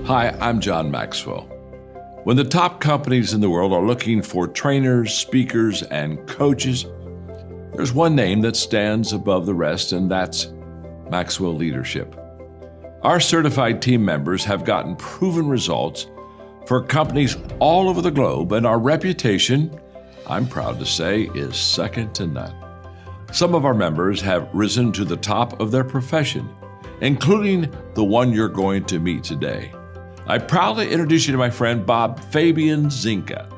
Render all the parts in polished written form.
Hi, I'm John Maxwell. When the top companies in the world are looking for trainers, speakers, and coaches, there's one name that stands above the rest, and that's Maxwell Leadership. Our certified team members have gotten proven results for companies all over the globe, and our reputation, I'm proud to say, is second to none. Some of our members have risen to the top of their profession, including the one you're going to meet today. I proudly introduce you to my friend Bob Fabian Zinka.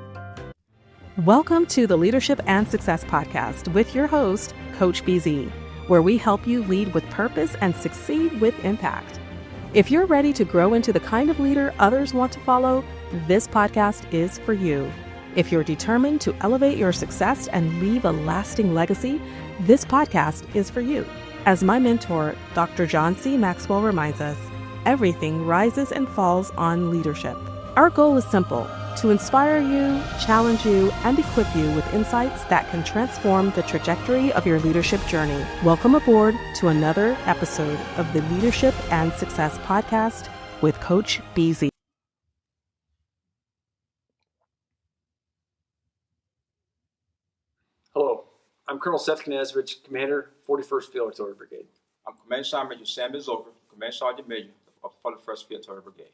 Welcome to the Leadership and Success Podcast with your host, Coach BZ, where we help you lead with purpose and succeed with impact. If you're ready to grow into the kind of leader others want to follow, this podcast is for you. If you're determined to elevate your success and leave a lasting legacy, this podcast is for you. As my mentor, Dr. John C. Maxwell reminds us, everything rises and falls on leadership. Our goal is simple: to inspire you, challenge you, and equip you with insights that can transform the trajectory of your leadership journey. Welcome aboard to another episode of the Leadership and Success Podcast with Coach BZ. Hello, I'm Colonel Seth Knazevich, Commander, 41st Field Artillery Brigade. I'm Command Sergeant H. Samuel Zoker, Command Sergeant Major of the 41st Field Artillery Brigade.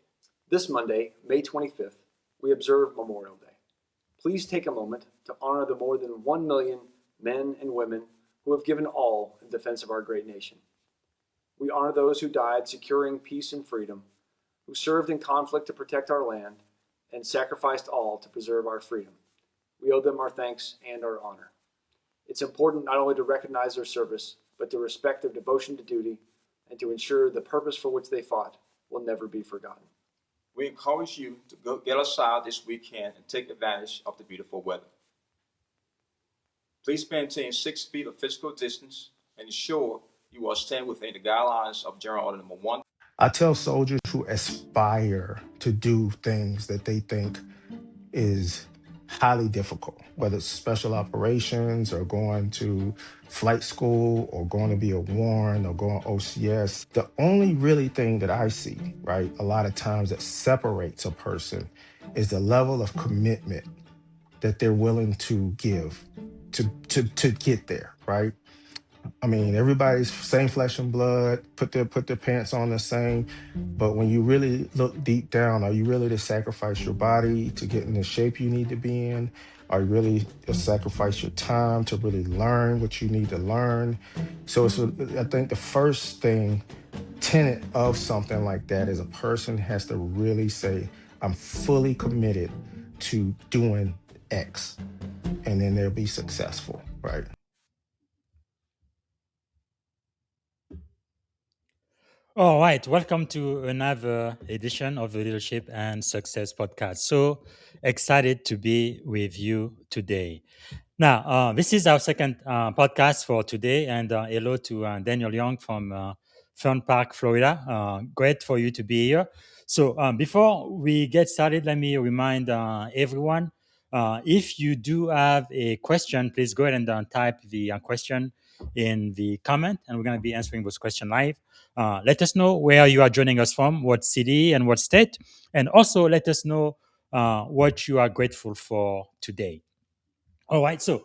This Monday, May 25th, we observe Memorial Day. Please take a moment to honor the more than 1 million men and women who have given all in defense of our great nation. We honor those who died securing peace and freedom, who served in conflict to protect our land, and sacrificed all to preserve our freedom. We owe them our thanks and our honor. It's important not only to recognize their service, but to respect their devotion to duty and to ensure the purpose for which they fought will never be forgotten. We encourage you to go get outside this weekend and take advantage of the beautiful weather. Please maintain 6 feet of physical distance and ensure you are staying within the guidelines of General Order Number 1. I tell soldiers who aspire to do things that they think is highly difficult, whether it's special operations or going to flight school or going to be a warrant or going OCS. The only really thing that I see, right, a lot of times that separates a person is the level of commitment that they're willing to give to get there, right? I mean, everybody's same flesh and blood, put their pants on the same. But when you really look deep down, are you really to sacrifice your body to get in the shape you need to be in? Are you really to sacrifice your time to really learn what you need to learn? So I think the first tenet of something like that is a person has to really say, I'm fully committed to doing X, and then they'll be successful, right? All right, welcome to another edition of the Leadership and Success Podcast. So excited to be with you today. Now, this is our second podcast for today, and hello to Daniel Young from Fern Park, Florida. Great for you to be here. So before we get started, let me remind everyone, if you do have a question, please go ahead and type the question in the comment, and we're going to be answering those questions live. Let us know where you are joining us from, what city and what state, and also let us know what you are grateful for today. All right, so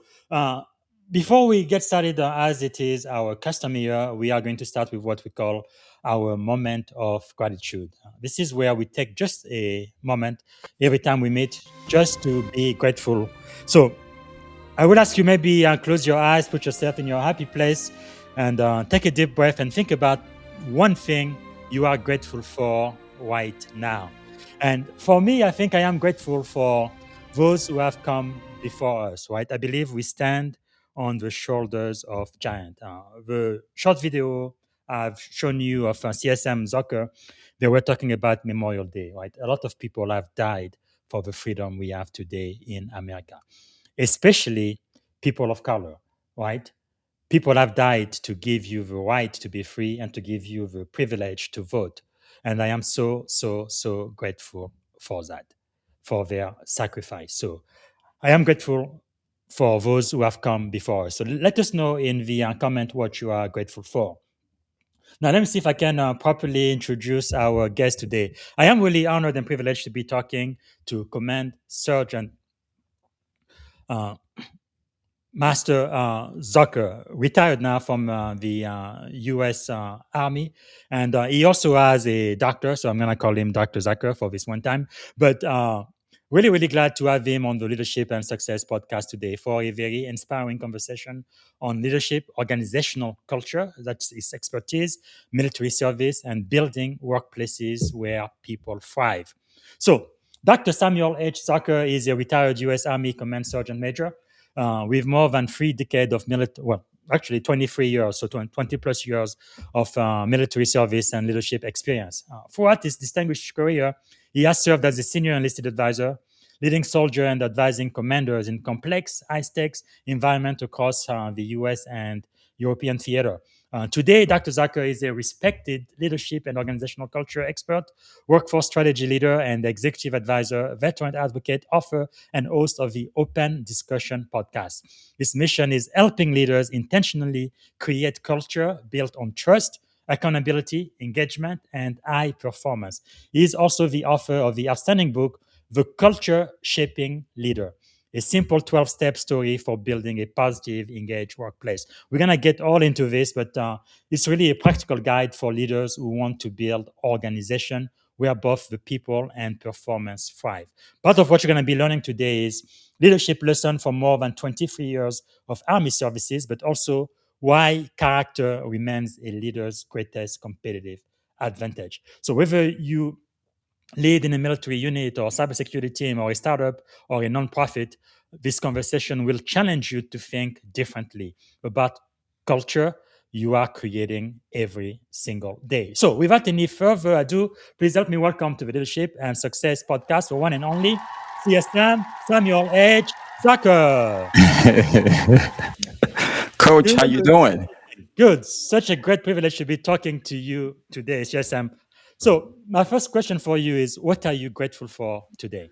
before we get started, as it is our custom here, we are going to start with what we call our moment of gratitude. This is where we take just a moment every time we meet just to be grateful. So I would ask you maybe close your eyes, put yourself in your happy place, and take a deep breath and think about one thing you are grateful for right now. And for me, I think I am grateful for those who have come before us, right? I believe we stand on the shoulders of giants. The short video I've shown you of CSM Zoker, they were talking about Memorial Day, right? A lot of people have died for the freedom we have today in America, especially people of color, right? People have died to give you the right to be free and to give you the privilege to vote. And I am so, so, so grateful for that, for their sacrifice. So I am grateful for those who have come before us. So let us know in the comment what you are grateful for. Now, let me see if I can properly introduce our guest today. I am really honored and privileged to be talking to Command Sergeant uh, Master Zoker, retired now from the U.S. Army, and he also has a doctor. So I'm going to call him Dr. Zucker for this one time. But really, really glad to have him on the Leadership and Success podcast today for a very inspiring conversation on leadership, organizational culture, that's his expertise, military service, and building workplaces where people thrive. So Dr. Samuel H. Zoker is a retired U.S. Army Command Sergeant Major with more than 3 decades of military, well, actually 23 years, so 20 plus years of military service and leadership experience. Throughout his distinguished career, he has served as a senior enlisted advisor, leading soldier and advising commanders in complex, high-stakes environment across the U.S. and European theater. Today, Dr. Zucker is a respected leadership and organizational culture expert, workforce strategy leader, and executive advisor, veteran advocate, author, and host of the Open Discussion podcast. His mission is helping leaders intentionally create culture built on trust, accountability, engagement, and high performance. He is also the author of the outstanding book, The Culture Shaping Leader, a simple 12-step story for building a positive, engaged workplace. We're going to get all into this, but it's really a practical guide for leaders who want to build organization where both the people and performance thrive. Part of what you're going to be learning today is leadership lesson from more than 23 years of Army services, but also why character remains a leader's greatest competitive advantage. So whether you lead in a military unit or cybersecurity team or a startup or a nonprofit, this conversation will challenge you to think differently about culture you are creating every single day. So, without any further ado, please help me welcome to the Leadership and Success podcast for one and only CSM Samuel H. Zucker. Coach, how you doing? Good. Such a great privilege to be talking to you today, CSM. So, my first question for you is, what are you grateful for today?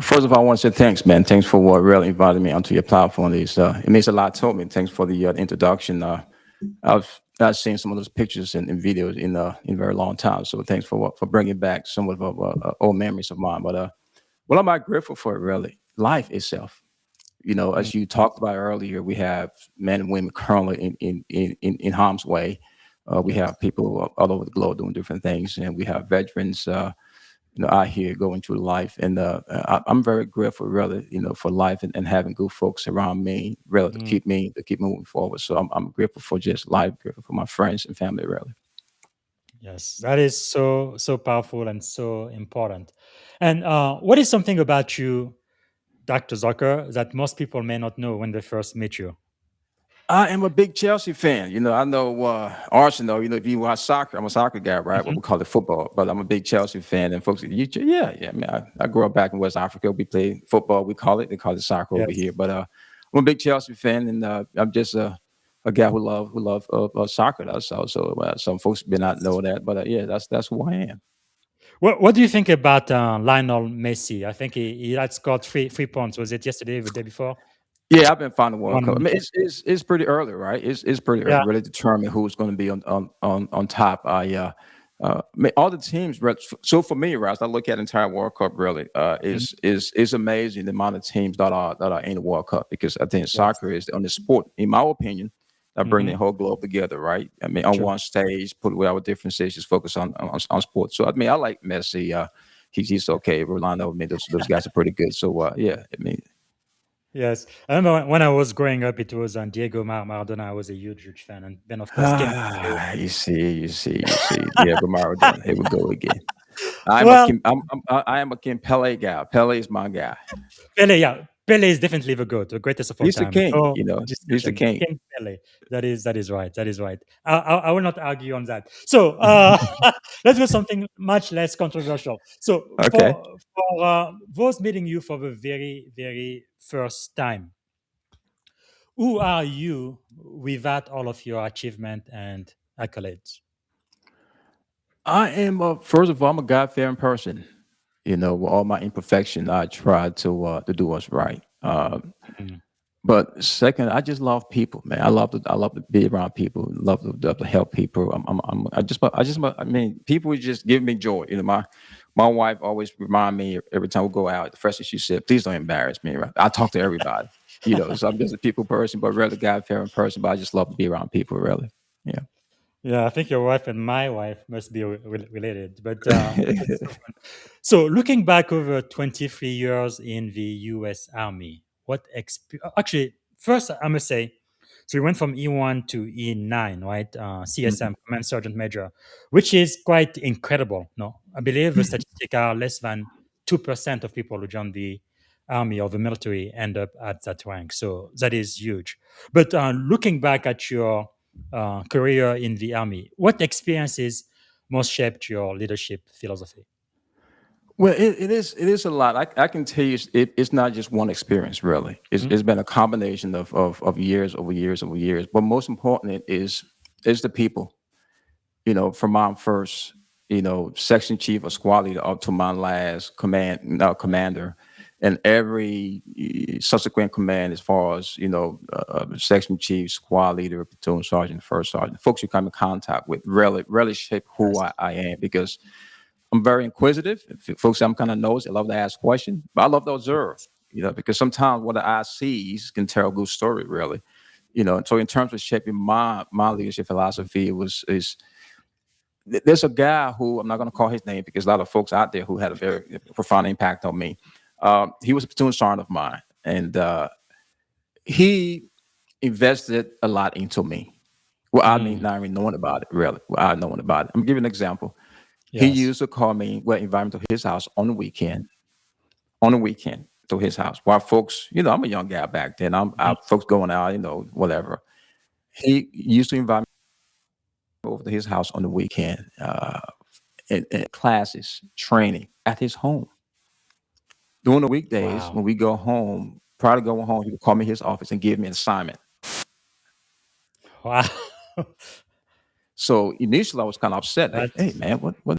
First of all, I want to say thanks, man. Thanks for what really invited me onto your platform. It means a lot to me. Thanks for the introduction. I've seen some of those pictures and videos in a very long time. So thanks for bringing back some of old memories of mine. But what am I grateful for? Really, life itself. As you talked about earlier, we have men and women currently in harm's way. We Yes. have people all over the globe doing different things, and we have veterans, out here going through life. And I'm very grateful, really, for life and having good folks around me, really, Mm, to keep moving forward. So I'm grateful for just life, grateful for my friends and family, really. yes, that is so powerful and so important. And what is something about you, Dr. Zucker, that most people may not know when they first meet you? I am a big Chelsea fan. I know Arsenal. If you watch soccer, I'm a soccer guy, right? What Mhm. we call it football, but I'm a big Chelsea fan. And folks, yeah, yeah. I mean, I grew up back in West Africa. We play football. They call it soccer over Yes. here. But I'm a big Chelsea fan, and I'm just a guy who love soccer. That's also some folks may not know that, but yeah, that's who I am. What do you think about Lionel Messi? I think he had scored three points. Was it yesterday or the day before? Yeah, I've been following the World One Cup. I mean, minute. it's pretty early, right? It's pretty early, Yeah. really determine who's going to be on top. I mean, all the teams. So for me, right, as I look at the entire World Cup, really, Mhm. is amazing the amount of teams that are in the World Cup because I think Yes. soccer is on the sport, in my opinion, that bring Hmm. the whole globe together, right? I mean, on True. one stage, put away our differences, just focus on sports. So I mean, I like Messi. He's okay. Rolando, I mean, those guys are pretty good. So yeah, I mean. Yes, I remember when I was growing up, it was Diego Maradona. I was a huge fan, and then of course came to You see. Diego Maradona. Here we go again. well, I am a King Pele guy. Pele is my guy. Pele. Yeah, Pele is definitely the goat, the greatest of all He's the time. king. No He's the discussion. king. King Pele. That is right. That is right. I will not argue on that. So let's go something much less controversial. So Okay. for those meeting you for the very first time, who are you without all of your achievement and accolades? I am first of all, I'm a God fearing person. With all my imperfection, I try to do what's right. Mhm. But second, I just love people, man. I love to be around people. Love to help people. I mean, people just give me joy. You know, my wife always remind me every time we go out. The first thing she said, "Please don't embarrass me." Right? I talk to everybody. You know, so I'm just a people person, but really God-fearing person. But I just love to be around people, really. Yeah. Yeah, I think your wife and my wife must be related. But so looking back over 23 years in the U.S. Army, actually, first I must say, so you went from E1 to E9, right? CSM, Command Sergeant Major, which is quite incredible. No, I believe the statistics are less than 2% of people who join the army or the military end up at that rank. So that is huge. But looking back at your career in the army, what experiences most shaped your leadership philosophy? Well, it is a lot. I can tell you, it's not just one experience, really. It's been a combination of years over years over years. But most important is the people. You know, from my first, section chief or squad leader up to my last commander, and every subsequent command, as far as section chief, squad leader, platoon sergeant, first sergeant, folks you come in contact with, really shape who I am, because I'm very inquisitive. Folks, I'm kind of nosy. I love to ask questions, but I love to observe. Because sometimes what the eye sees can tell a good story, really. And so in terms of shaping my leadership philosophy, there's a guy who, I'm not going to call his name because a lot of folks out there who had a very profound impact on me. He was a platoon sergeant of mine, and he invested a lot into me. Well, I mean, not even knowing about it, really. Well, I knowing about it. I'm giving an example. He Yes. used to call me, invite me to his house on the weekend, to his house. While folks, I'm a young guy back then. I'm out, folks going out, whatever. He used to invite me over to his house on the weekend, and classes, training at his home. During the weekdays, Wow. when we go home, prior to going home, he would call me his office and give me an assignment. Wow. So initially, I was kind of upset, like, "Hey, That's man, what?"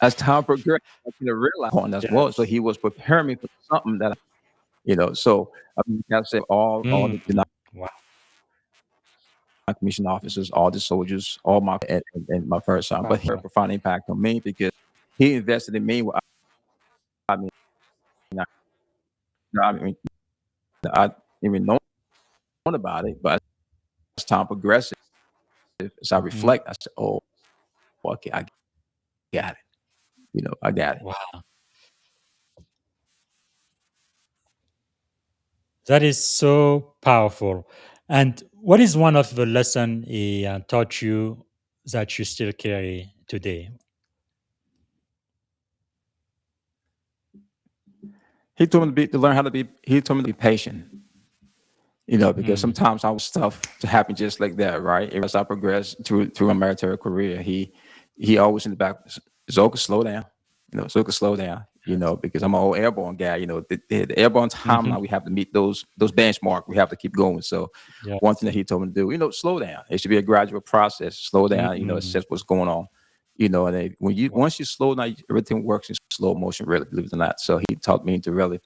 As time progressed, I realized on as well. So yes. he was preparing me for something that, So I mean, I said all Mm. the Wow. non-commissioned officers, all the soldiers, all my and my first son, but he had a Wow. profound impact on me because he invested in me. I mean, I mean, I didn't even know about it, but as time progressed, as I Mhm. reflect, I said, "Oh, okay, I got it. I got it." Wow. That is so powerful. And what is one of the lesson he taught you that you still carry today? He told me to learn how to be. He told me to be patient. Because Mm. sometimes I was stuff to happen just like that, right? As I progressed through my military career, he always in the back, Zoker, slow down. Zoker, slow down. Because I'm an old airborne guy. The airborne Mhm. timeline, we have to meet those benchmark. We have to keep going. So one thing Yes. that he told me to do, slow down. It should be a gradual process. Slow down. Mm. Assess what's going on. And then Wow. once you slow down, everything works in slow motion. Really, believe it or not. So he taught me to really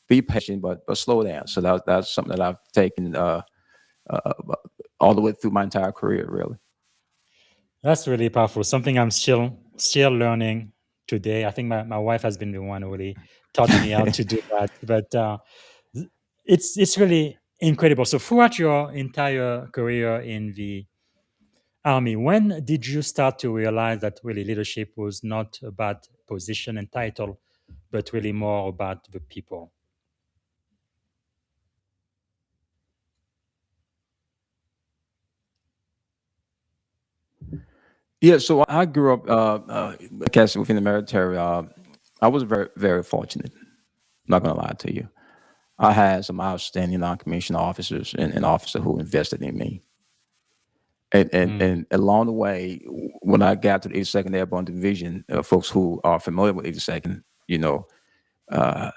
be patient, but slow down. So that's something that I've taken uh, all the way through my entire career, really. That's really powerful. Something I'm still learning today. I think my wife has been the one who really taught me how to do that. But it's really incredible. So throughout your entire career in the army, when did you start to realize that really leadership was not about position and title, but really more about the people? Yeah, so I grew up, I guess, within the military. I was very, very fortunate. Not gonna lie to you. I had some outstanding non-commissioned officers and officers who invested in me. Mm. And along the way, when I got to the 82nd Airborne Division, folks who are familiar with 82nd, uh,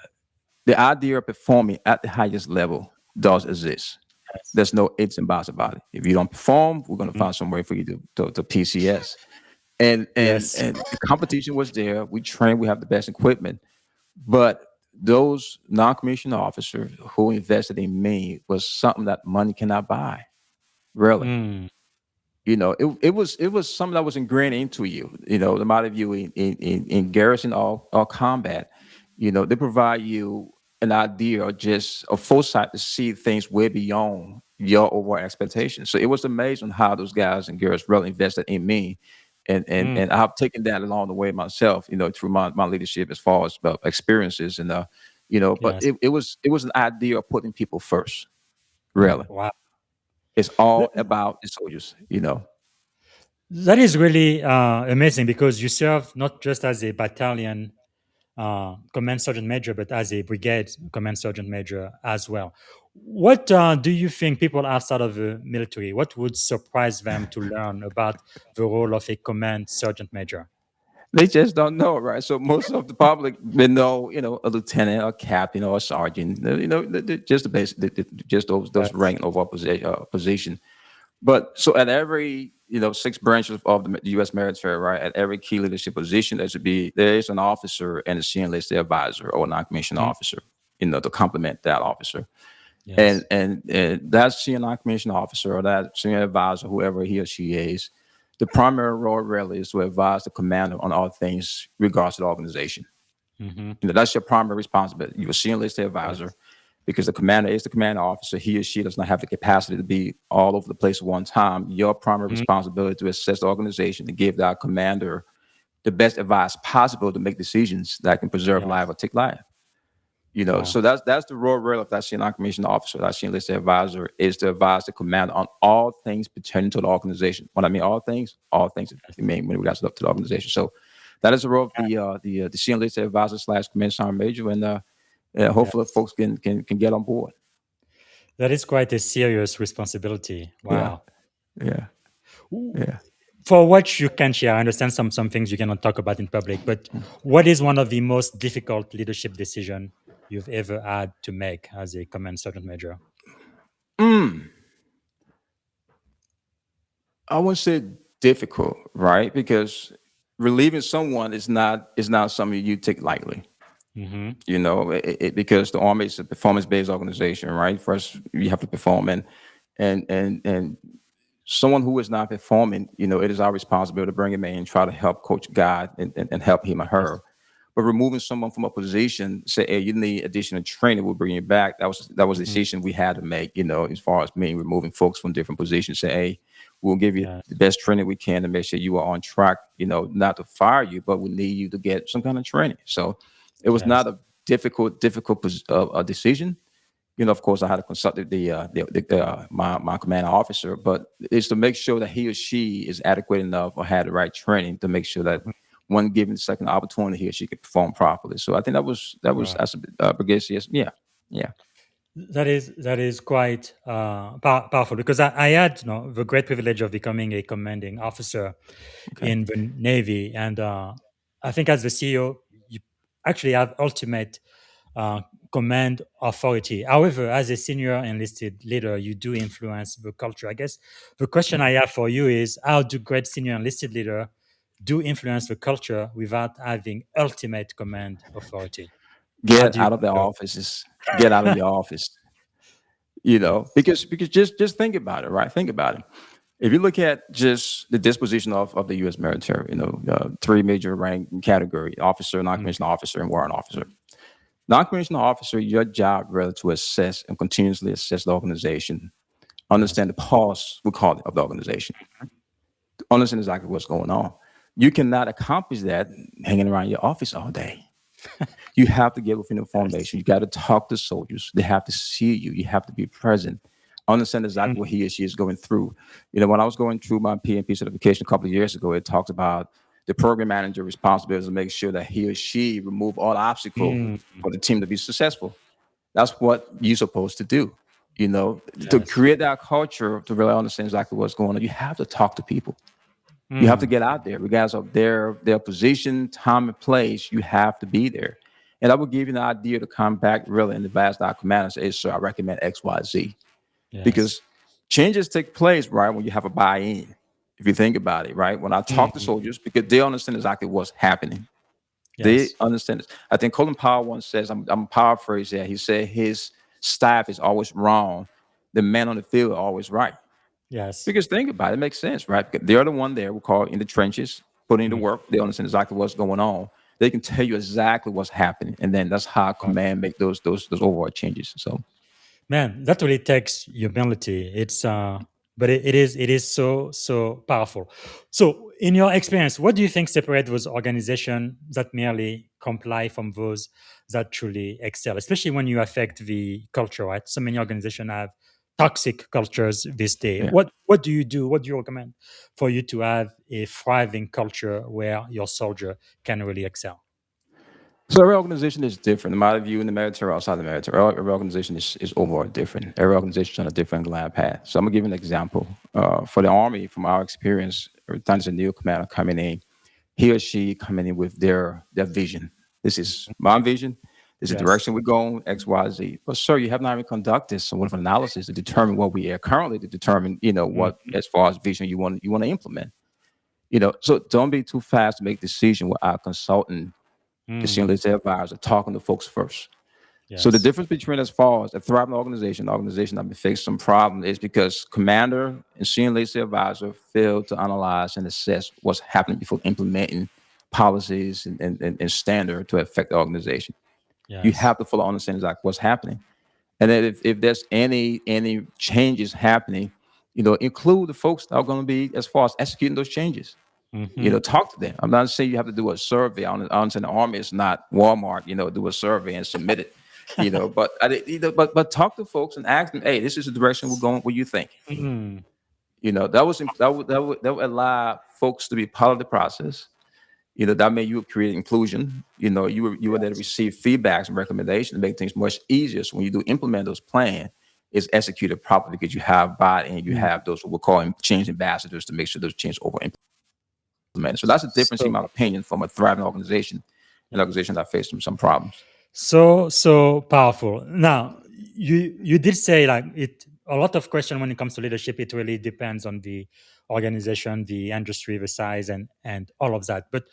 the idea of performing at the highest level does exist. Yes. There's no ifs and buts about it. If you don't perform, we're going to Mhm. find some way for you to PCS. And Yes. the competition was there. We trained. We have the best equipment, but those non-commissioned officers who invested in me was something that money cannot buy. Really. Mm. It was something that was ingrained into you. The amount of you in garrison or combat, they provide you an idea or just a foresight to see things way beyond your overall expectations. So it was amazing how those guys and girls really invested in me. And I've taken that along the way myself, through my leadership as far as experiences and but Yes. it was an idea of putting people first, really. Wow. It's all about the soldiers. That is really amazing because you serve not just as a battalion command sergeant major, but as a brigade command sergeant major as well. What do you think people outside of the military, what would surprise them to learn about the role of a command sergeant major? They just don't know, right? So most of the public, they know, a lieutenant, a captain, or a sergeant. Just the basic, just those Yes. rank over position. But so at every, six branches of the U.S. military, right? At every key leadership position, there is an officer and a senior enlisted advisor or a non-commissioned Mhm. officer, to complement that officer. And Yes. and that senior non-commissioned officer or that senior advisor, whoever he or she is, the primary role really is to advise the commander on all things regards to the organization. Hmm. That's your primary responsibility. You're a senior enlisted advisor Yes. because the commander is the commanding officer. He or she does not have the capacity to be all over the place at one time. Your primary Mhm. responsibility to assess the organization and give that commander the best advice possible to make decisions that can preserve life Yes. or take life. Wow. So that's the role of that senior non-commissioned officer, that senior enlisted advisor, is to advise the commander on all things pertaining to the organization. When I mean all things I mean when we got to the organization. So that is the role of the senior enlisted advisor / command sergeant major, and hopefully Yes. folks can get on board. That is quite a serious responsibility. Yeah, Wow. yeah, yeah. For what you can share, I understand some things you cannot talk about in public, but what is one of the most difficult leadership decision you've ever had to make as a command sergeant major? Mm, I wouldn't say difficult, right? Because relieving someone is not something you take lightly. Hmm. Because the Army is a performance-based organization, right? First, you have to perform, and someone who is not performing, it is our responsibility to bring him in and try to help coach, guide, and help him or Yes. her. But removing someone from a position, say, hey, you need additional training, we'll bring you back. That was a Hmm. decision we had to make, as far as me removing folks from different positions. Say, hey, we'll give you Yes. the best training we can to make sure you are on track, not to fire you, but we need you to get some kind of training. So it was Yes. not a difficult decision. Of course, I had to consult my commanding officer, but it's to make sure that he or she is adequate enough or had the right training to make sure that when given the second opportunity, he or she could perform properly. So I think Right. that's a brigade CS. Yeah, yeah. That is quite powerful because I had the great privilege of becoming a commanding officer Okay. in the Navy, and I think as the CEO, you actually have ultimate uh, command authority. However, as a senior enlisted leader, you do influence the culture. I guess the question I have for you is: how do great senior enlisted leader do influence the culture without having ultimate command authority? How Get do you out of the go? offices. Get out of your office. Yes. Because just think about it, right? Think about it. If you look at just the disposition of the U.S. military, three major rank category: officer, Mm. non-commissioned officer, and warrant officer. Non-commissioned officer, your job really to assess and continuously assess the organization, Yes. understand the pulse, we call it, of the organization, understand exactly what's going on. You cannot accomplish that hanging around your office all day. You have to get within the Yes. formation. You got to talk to soldiers. They have to see you. You have to be present. Understand Mm. exactly what he or she is going through. When I was going through my PMP certification a couple of years ago, it talks about the program manager responsibility to make sure that he or she remove all obstacle Mm. for the team to be successful. That's what you're supposed to do. To Yes. create that culture, to really understand exactly what's going on, you have to talk to people. You have to Mm. get out there, regardless of their position, time, and place. You have to be there. And I will give you an idea to come back really in the vast command and say, hey, sir, I recommend X, Y, Z. Yes. Because changes take place, right, when you have a buy-in. If you think about it, right? When I talk to Mm. soldiers, because they understand exactly what's happening. They Yes. understand this. I think Colin Powell once says, I'm paraphrasing that. He said his staff is always wrong. The men on the field are always right. Yes. Because think about it, it makes sense, right? Because they're the one there, we call it in the trenches, putting in the Mm. work. They understand exactly what's going on. They can tell you exactly what's happening. And then that's how command make those overall changes. So Man, that really takes humility. But it is so powerful. So, in your experience, what do you think separates those organizations that merely comply from those that truly excel? Especially when you affect the culture, right? So many organizations have toxic cultures this day. yeah. What do you do? What do you recommend for you to have a thriving culture where your soldier can really excel? So every organization is different. No matter if you in the military or outside the military, every organization is overall different. Every organization is on a different glide path. So I'm gonna give you an example. For the Army, from our experience, every time there's a new commander coming in, he or she coming in with their vision. This is my vision. This is the Yes. direction we're going, X, Y, Z. But sir, you have not even conducted some sort of analysis to determine what we are currently to determine, what Mhm. as far as vision you want to implement. So don't be too fast to make decision without consulting the senior Mm. leadership advisor, talking to folks first. So the Yes. difference between as far as a thriving organization, an organization that may face some problem is because commander and senior leadership advisor failed to analyze and assess what's happening before implementing policies and standard to affect the organization. You Yes. have to fully understand exactly what's happening. And then if there's any changes happening, include the folks that are going to be as far as executing those changes. Hmm. Talk to them. I'm not saying you have to do a survey. I understand the Army is not Walmart, do a survey and submit it, but talk to folks and ask them, hey, this is the direction we're going. What do you think? Mm. That would allow folks to be part of the process. That meant you would create inclusion. You would then Yes. receive feedbacks and recommendations to make things much easier. So when you do implement those plans, it's executed properly because you have buy-in, you Mm. have those what we're calling change ambassadors to make sure those change over implemented. So that's the difference, in So my opinion, from a thriving organization, an yeah. organization that faced some problems. So powerful. Now, you did say like it a lot of question when it comes to leadership, it really depends on the organization, the industry, the size, and all of that. But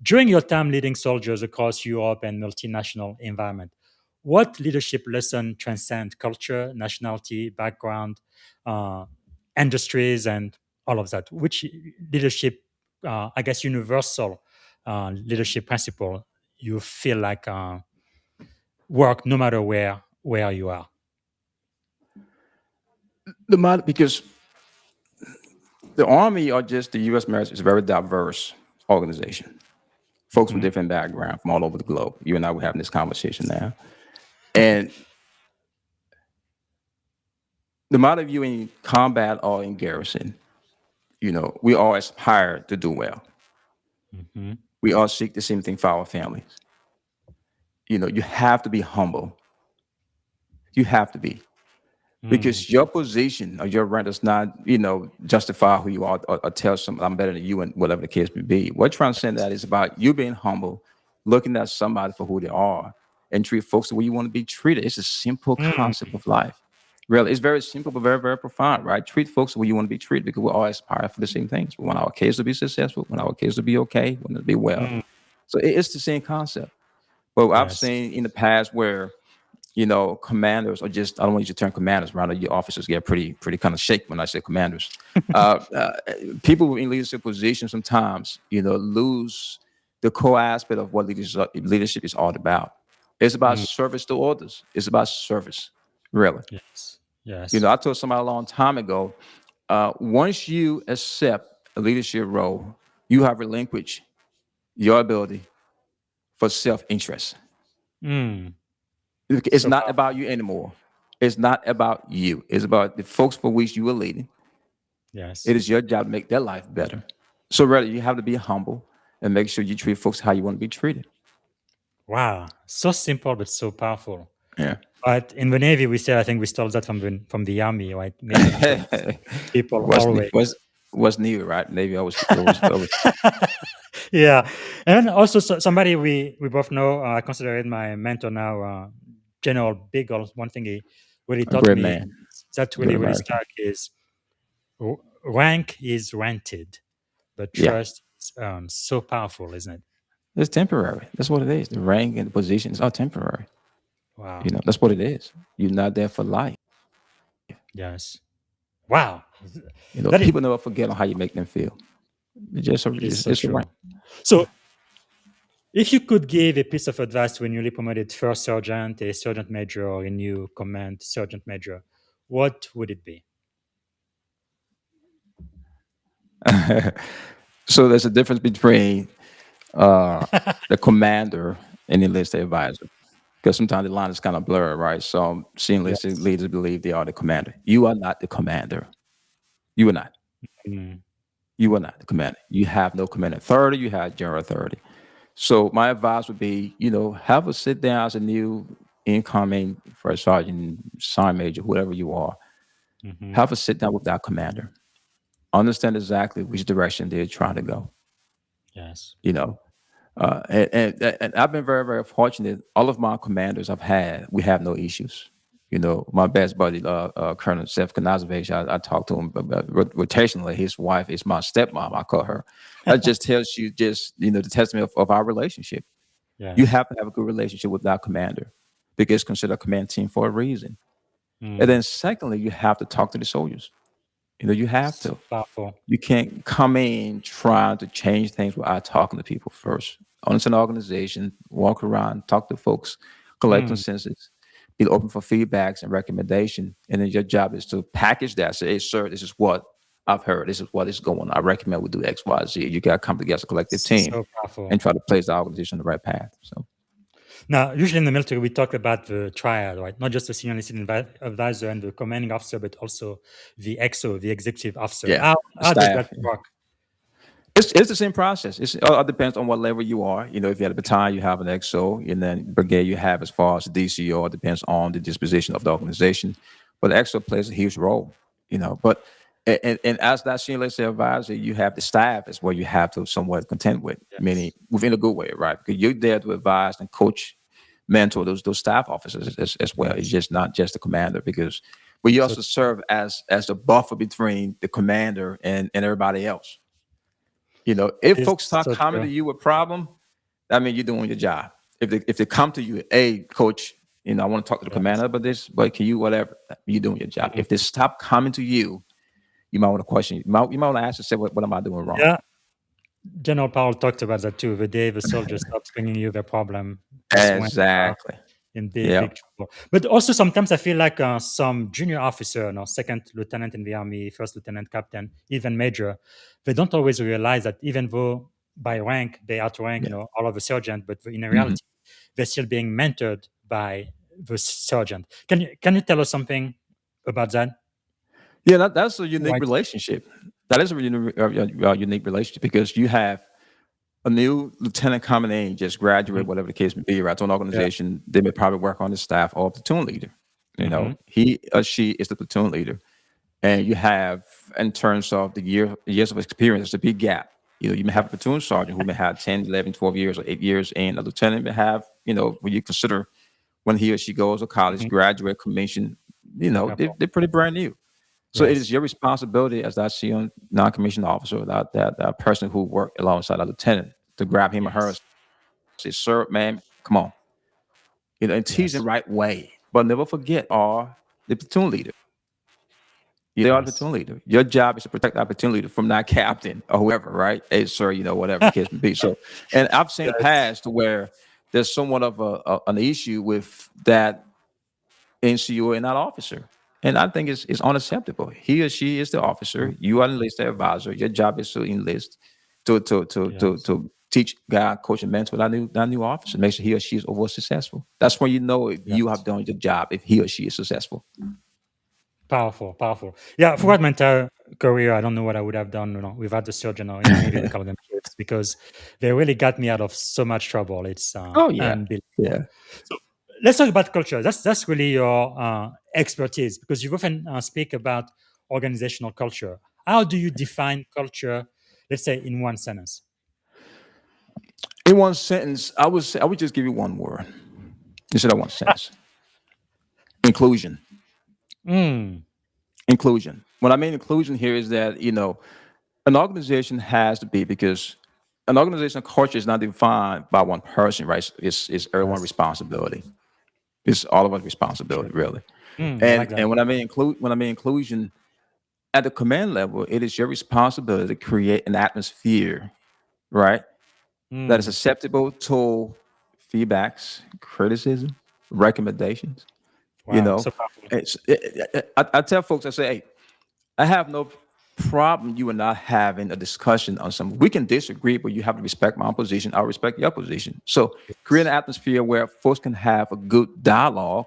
during your time leading soldiers across Europe and multinational environment, what leadership lesson transcend culture, nationality, background, uh, industries, and all of that? Which leadership, I guess, universal leadership principle you feel like work no matter where you are? Because the Army or just the U.S. military is a very diverse organization. Folks from Mhm. different backgrounds from all over the globe. You and I were having this conversation now, and no matter if you in combat or in garrison, we all aspire to do well. Mhm. We all seek the same thing for our families. You have to be humble. You have to be. Mm. Because your position or your rank does not, justify who you are or tell someone I'm better than you and whatever the case may be. What transcend that is about you being humble, looking at somebody for who they are, and treat folks the way you want to be treated. It's a simple Mm. concept of life. Really, it's very simple but very, very profound, right? Treat folks the way you want to be treated because we all aspire for the same things. We want our kids to be successful, we want our kids to be okay, we want them to be well. Mm. So it's the same concept. But I've Yes. seen in the past where commanders or just I don't want to use the term commanders, rather your officers get pretty kind of shaky when I say commanders. Uh, uh, People in leadership positions sometimes, lose the core aspect of what leadership is all about. It's about Mm. service to others. It's about service, really. Yes. Yes. I told somebody a long time ago, once you accept a leadership role, you have relinquished your ability for self-interest. Mm. It's So not powerful. about you anymore. It's not about you. It's about the folks for which you are leading. Yes. It is your job to make their life better. So really, you have to be humble and make sure you treat folks how you want to be treated. Wow. So simple but so powerful. Yeah. But in the Navy, we say I think we stole that from the Army, right? Make sure people what's ne- always. what's what's new, right? Maybe I was Yeah, and also somebody we both know. I consider it my mentor now, General Beagle. One thing he really a taught great me man, that good really American. stuck is rank is rented, but Yeah. trust is earned. So powerful, isn't it? It's temporary. That's what it is. The rank and the position is all temporary. Wow. That's what it is. You're not there for life. Yes. Wow. That People never forget on how you make them feel. is so It's a rank. true. So, if you could give a piece of advice to a newly promoted first sergeant, a sergeant major, or a new command sergeant major, what would it be? So there's a difference between the commander and the enlisted advisor. Because sometimes the line is kind of blurred, right? Some senior enlisted Yes. leaders believe they are the commander. You are not the commander. You are not. Mm, You are not the commander. You have no command authority. You have general authority. So my advice would be, have a sit down as a new incoming first sergeant, sergeant major, whoever you are. mhm. Have a sit down with that commander. Understand exactly which direction they're trying to go. Yes. You know, and I've been very, very fortunate. All of my commanders I've had, we have no issues. My best buddy, Colonel Seth Kanazovich, I talk to him about rotationally. His wife is my stepmom. I call her. That just tells you the testament of our relationship. You Yes. have to have a good relationship with that commander because it's considered a command team for a reason. And Mm. then secondly, you have to talk to the soldiers. You have So to. powerful. You can't come in trying to change things without talking to people first. Understand the organization, walk around, talk to folks, collect Mm. consensus, be open for feedbacks and recommendation. And then your job is to package that. Say, hey, sir, this is what I've heard. This is what is going on. I recommend we do X, Y, Z. You got to come together as a collective team So powerful. and try to place the organization on the right path. So, Now, usually in the military, we talk about the triad, right? Not just the senior enlisted advisor and the commanding officer, but also the XO, the executive officer. yeah, the How does that staff. work? It's the same process. It all depends on what level you are. If you have a battalion, you have an XO, and then brigade you have as far as the DCO. It depends on the disposition of the organization. But the XO plays a huge role. But and as that senior leadership advisor, you have the staff as well. You have to somewhat contend with, meaning Yes. within a good way, right? Because you're there to advise and coach, mentor those staff officers as well. It's Yes. just not just the commander but you So also serve as the buffer between the commander and everybody else. If it's folks start so coming to true. you with problem, that means you're doing your job. If they come to you, hey, coach, I want to talk to the Yes. commander about this, but can you whatever? You're doing your job. If they Mhm. stop coming to you, you might want to question. You might want to ask yourself, what am I doing wrong? Yeah. General Powell talked about that too. The day the soldier stops bringing you the problem is when Exactly. in big, Yeah. big trouble. But also sometimes I feel like some junior officer, second lieutenant in the army, first lieutenant, captain, even major, they don't always realize that even though by rank they outrank, Yeah. all of the sergeant, but in Mhm. reality they're still being mentored by the sergeant. Can you tell us something about that? Yeah, that's a unique Right. relationship. That is a unique relationship because you have a new lieutenant coming in, just graduate, Mhm. whatever the case may be, right? To an Yeah. organization, they may probably work on the staff or platoon leader. Hmm. He or she is the platoon leader, and you have, in terms of the years of experience, there's a big gap. You may have a platoon sergeant who may have 10, 11, 12 years or 8 years, and a lieutenant may have, when you consider when he or she goes to college, Hmm. graduate, commission, Yeah. they're pretty brand new. So it is Yes. your responsibility as that senior non-commissioned officer, that person who worked alongside a lieutenant, to grab him or her and Yes. say, "Sir, man, come on," and teach them Yes. the right way. But never forget, are the platoon leader. They are the Yes. platoon leader. Your job is to protect that platoon leader from that captain or whoever, right? Hey, sir, whatever the case may be. So, and I've seen Yes. past to where there's somewhat of an issue with that NCO and that officer. And I think it's unacceptable. He or she is the officer. Mhm. You are the enlisted advisor. Your job is to enlist, Yes. to teach, guide, coach, and mentor that new officer. Make sure he or she is over successful. That's when you know if you have Yes. done your job. If he or she is successful. Powerful, powerful. Yeah, throughout my entire career, I don't know what I would have done, without the surgeon, or in the Navy we call them chiefs, because they really got me out of so much trouble. It's Oh yeah, unbelievable. yeah. So let's talk about culture. That's really your expertise, because you often speak about organizational culture. How do you define culture? Let's say in one sentence. In one sentence, I would just give you one word instead of one sentence. Inclusion. Mm, Inclusion. What I mean inclusion here is that an organization has to be, because an organizational culture is not defined by one person, right? It's everyone's Yes. responsibility. It's all of our responsibility, True. really. I like that. And when I mean inclusion at the command level, it is your responsibility to create an atmosphere, right, that is Mm. acceptable to feedbacks, criticism, recommendations. You Wow. know, So powerful. I tell folks, I say, hey, I have no problem you and I having a discussion on something. We can disagree, but you have to respect my position. I'll respect your position. So create an Yes. atmosphere where folks can have a good dialogue.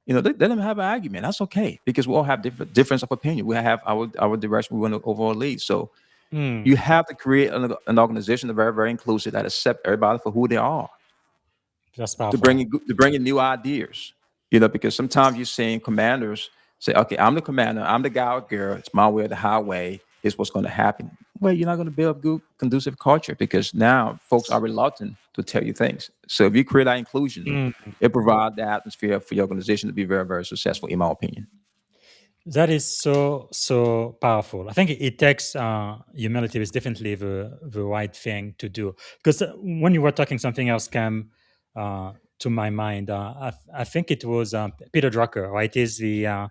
Let them have an argument. That's okay because we all have difference of opinion. We have our direction we want to overall lead. So Mm. you have to create an organization that's very, very inclusive that accept everybody for who they are That's to powerful. bring in new ideas. Because sometimes you're seeing commanders say, "Okay, I'm the commander. I'm the guy or girl. It's my way or the highway. Is what's going to happen." Well, you're not going to build good, conducive culture because now folks are reluctant to tell you things. So if you create that inclusion, Mm. it provides the atmosphere for your organization to be very, very successful, in my opinion. That is so powerful. I think it takes humility is definitely the right thing to do. Because when you were talking, something else came to my mind. I think it was Peter Drucker, right? Is the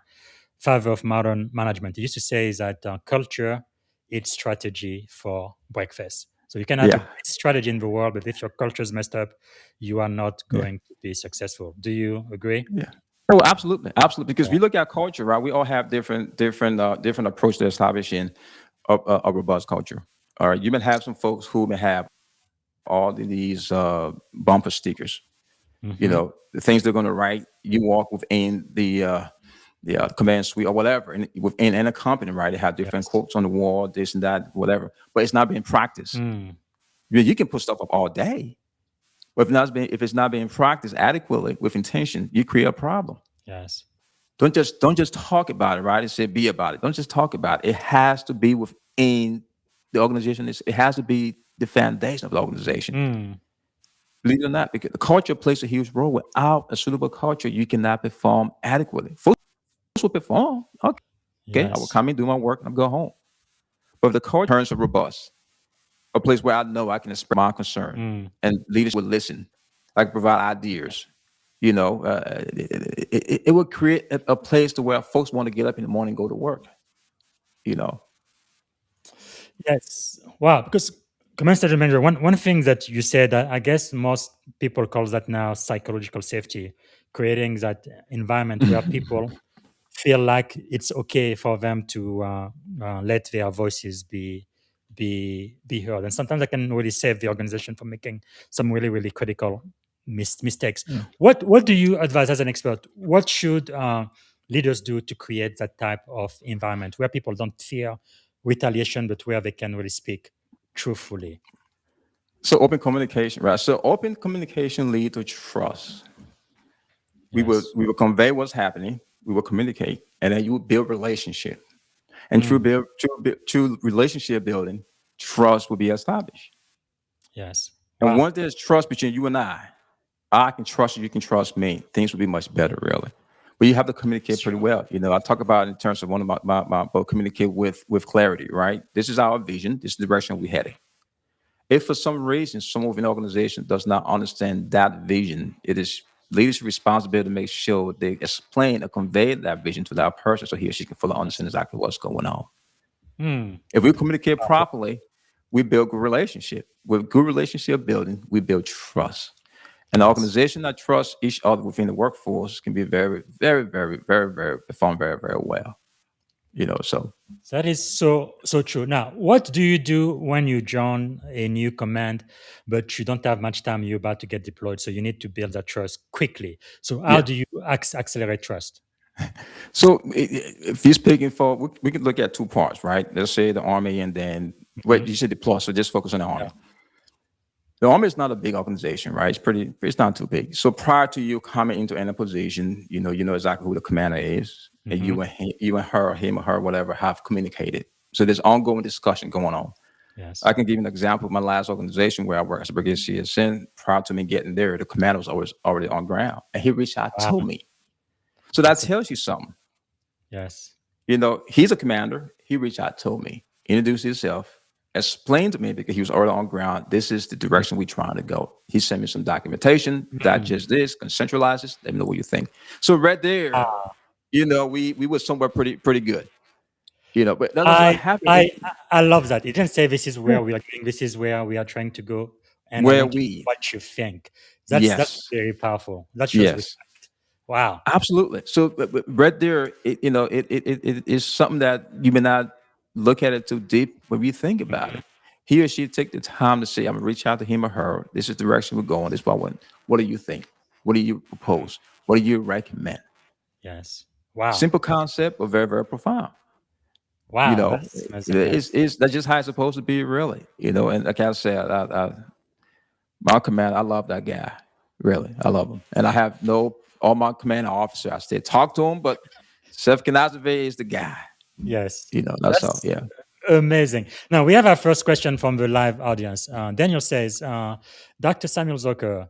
father of modern management. He used to say that culture is strategy for breakfast. So you can have the Yeah, best strategy in the world, but if your culture is messed up, you are not yeah. going to be successful. Do you agree? Yeah. Oh, absolutely, absolutely. Because if you look at culture, right, we all have different approach to establishing a robust culture. All right, you may have some folks who may have all of these bumper stickers. Hmm. The things they're going to write. You walk within the command suite or whatever, and within a company, right? They have different Yes. quotes on the wall, this and that, whatever. But it's not being practiced. Mm. You can put stuff up all day, but if it's not being practiced adequately with intention, you create a problem. Yes. Don't just talk about it, right? It said be about it. Don't just talk about it. It has to be within the organization. It has to be the foundation of the organization. Mm. Believe it or not, because the culture plays a huge role. Without a suitable culture, you cannot perform adequately. Folks will perform. Okay, I will Yes. come in, do my work, and I'll go home. But if the culture turns to robust, a place where I know I can express my concern Mm. and leaders will listen, I can provide ideas. It would create a place to where folks want to get up in the morning and go to work. You know, Yes. Wow. Because command strategy manager, one thing that you said, I guess most people call that now psychological safety, creating that environment where people feel like it's okay for them to let their voices be heard. And sometimes I can really save the organization from making some really critical mistakes. yeah. What do you advise as an expert? What should leaders do to create that type of environment where people don't fear retaliation, but where they can really speak truthfully? So open communication, right? So open communication lead to trust. We will Yes. we will convey what's happening. We will communicate, and then you will build relationship. And Mm. true relationship building, trust will be established. Yes. And Wow. once there's trust between you and I can trust you, you can trust me. Things will be much better, really. But you have to It's communicate pretty true. well. I talk about it in terms of one of my book, communicate with clarity, right? This is our vision. This is the direction we're heading. If for some reason someone within an organization does not understand that vision, it is leadership responsibility to make sure they explain or convey that vision to that person so he or she can fully Yes. understand exactly what's going on. Mm. If we communicate properly, we build good relationship. With good relationship building, we build trust. An Yes. organization that trusts each other within the workforce can be very, very, very, very, very perform very, very well. So That is so true. Now, what do you do when you join a new command, but you don't have much time? You're about to get deployed, so you need to build that trust quickly. So, how yeah. do you accelerate trust? So if you're speaking for, we can look at two parts, right? Let's say the army, and then Mhm. wait, you said deploy, so just focus on the Yeah. army. The army is not a big organization, right? It's not too big. So prior to you coming into any position, you know exactly who the commander is, and Hmm. you and her, him or her, whatever, have communicated. So there's ongoing discussion going on. Yes. I can give you an example of my last organization where I worked as a brigadier CSM. Prior to me getting there, the commander was already on ground, and he reached out Wow. to me. So that That's a, tells you something. yes. He's a commander. He reached out to me, introduced himself, explained to me, because he was already on ground, this is the direction we're trying to go. He sent me some documentation, digest this, concentralize this, let me know what you think. So right there, Ah, we were somewhere pretty good. But that doesn't I happen I I love that. It didn't say this is where we are going, this is where we are trying to go, and I where want to know we, what you think. That's yes, very powerful. That shows yes. respect. Wow. Absolutely. So but right there, it is something that you may not look at it too deep, but if you think about Mhm. it, he or she take the time to say, I'm gonna reach out to him or her. This is the direction we're going. This is what I want. What do you think? What do you propose? What do you recommend? Yes. Wow. Simple concept, but very, very profound. You Wow. know, That's amazing. Yes. it's that's just how it's supposed to be, really. And like I said, my command, I love that guy. Really, I love him, and I have no all my commanding officer. I still talk to him, but Seth Canazave is the guy. Yes. That's all. That's Yeah. amazing. Now we have our first question from the live audience. Daniel says, Dr. Samuel Zoker,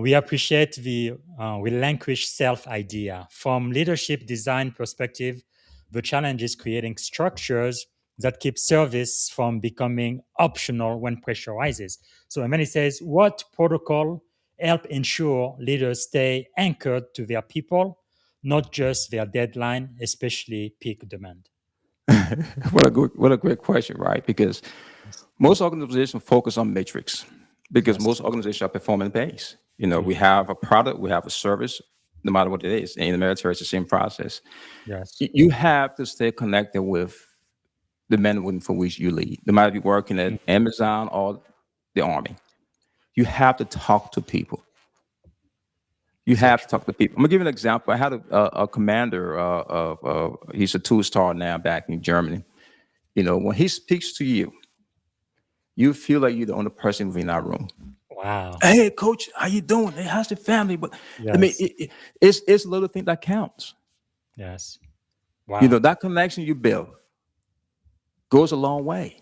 we appreciate the relinquished self idea. From leadership design perspective, the challenge is creating structures that keep service from becoming optional when pressure rises. So Emily says, what protocol help ensure leaders stay anchored to their people, not just their deadline, especially peak demand? What a great question, right? Because Yes. most organizations focus on metrics, because Yes. most organizations are performance based. We Mhm. have a product, we have a service, no matter what it is. In the military, it's the same process. Yes. You have to stay connected with the men and women for which you lead, no matter if you're working at Mhm. Amazon or the Army. You have to talk to people. You So have to true. talk to people. I'm gonna give you an example. I had a commander. He's a two-star now back in Germany. When he speaks to you, you feel like you're the only person within that room. Wow. Hey, coach, how you doing? Hey, how's the family? But I mean, Yes. it's a little thing that counts. Yes. Wow. That connection you build goes a long way.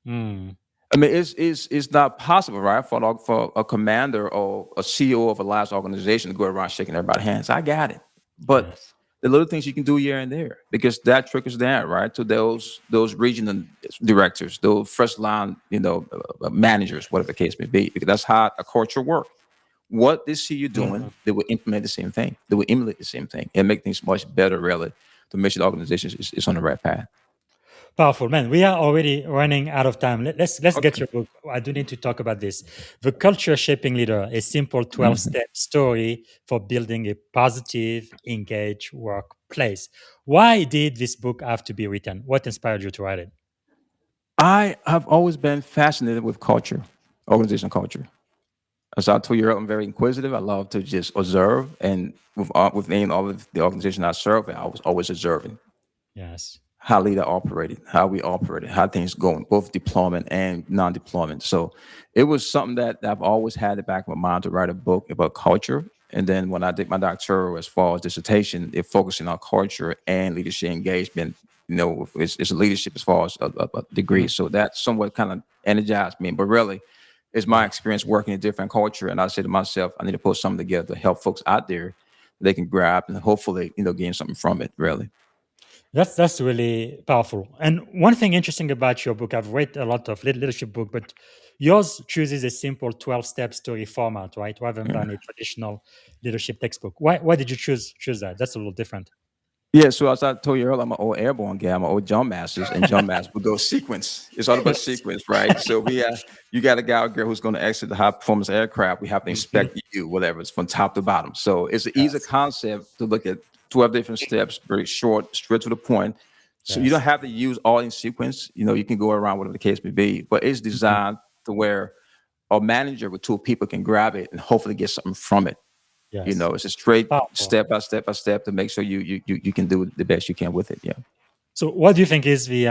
Mm. I mean, it's not possible, right, for a commander or a CEO of a large organization to go around shaking everybody's hands. I got it, but Yes. the little things you can do here and there, because that trickles down, right, to those regional directors, those first line, managers, whatever the case may be, because that's how a culture works. What they see you doing, Mhm. they will implement the same thing. They will emulate the same thing and make things much better, really, to make sure the organization is on the right path. Powerful, man. We are already running out of time. Let's get Okay. your book. I do need to talk about this. The Culture Shaping Leader: A Simple 12-Step Mhm. Story for Building a Positive, Engaged Workplace. Why did this book have to be written? What inspired you to write it? I have always been fascinated with culture, organizational culture. As I told you earlier, I'm very inquisitive. I love to just observe, and within all of the organization I serve, I was always observing Yes. how leader operated, how we operated, how things going, both deployment and non-deployment. So it was something that I've always had in the back of my mind to write a book about culture. And then when I did my doctoral, as far as dissertation, it focusing on culture and leadership engagement. It's leadership as far as a degree. Mhm. So that somewhat kind of energized me. But really, it's my Wow. experience working in different culture. And I said to myself, I need to put something together to help folks out there they can grab and hopefully, gain something from it, really. That's really powerful. And one thing interesting about your book, I've read a lot of leadership book, but yours chooses a simple 12-step story format, right? Rather than a traditional leadership textbook. Why did you choose that? That's a little different. Yeah, so as I told you earlier, I'm an old airborne guy. I'm an old jump masters, and jump masters would go sequence. It's all about Yes. sequence, right? So you got a guy or girl who's going to exit the high performance aircraft. We have to Mhm. inspect you, whatever. It's from top to bottom. So it's an easy Yes. concept to look at 12 different steps, very short, straight to the point. So you don't Yes. have to use all in sequence. You can go around whatever the case may be, but it's Mhm. designed to where a manager with two people can grab it and hopefully get something from it. Yes. It's a straight Powerful. step by step to make sure you can do the best you can with it. Yeah. So, what do you think is the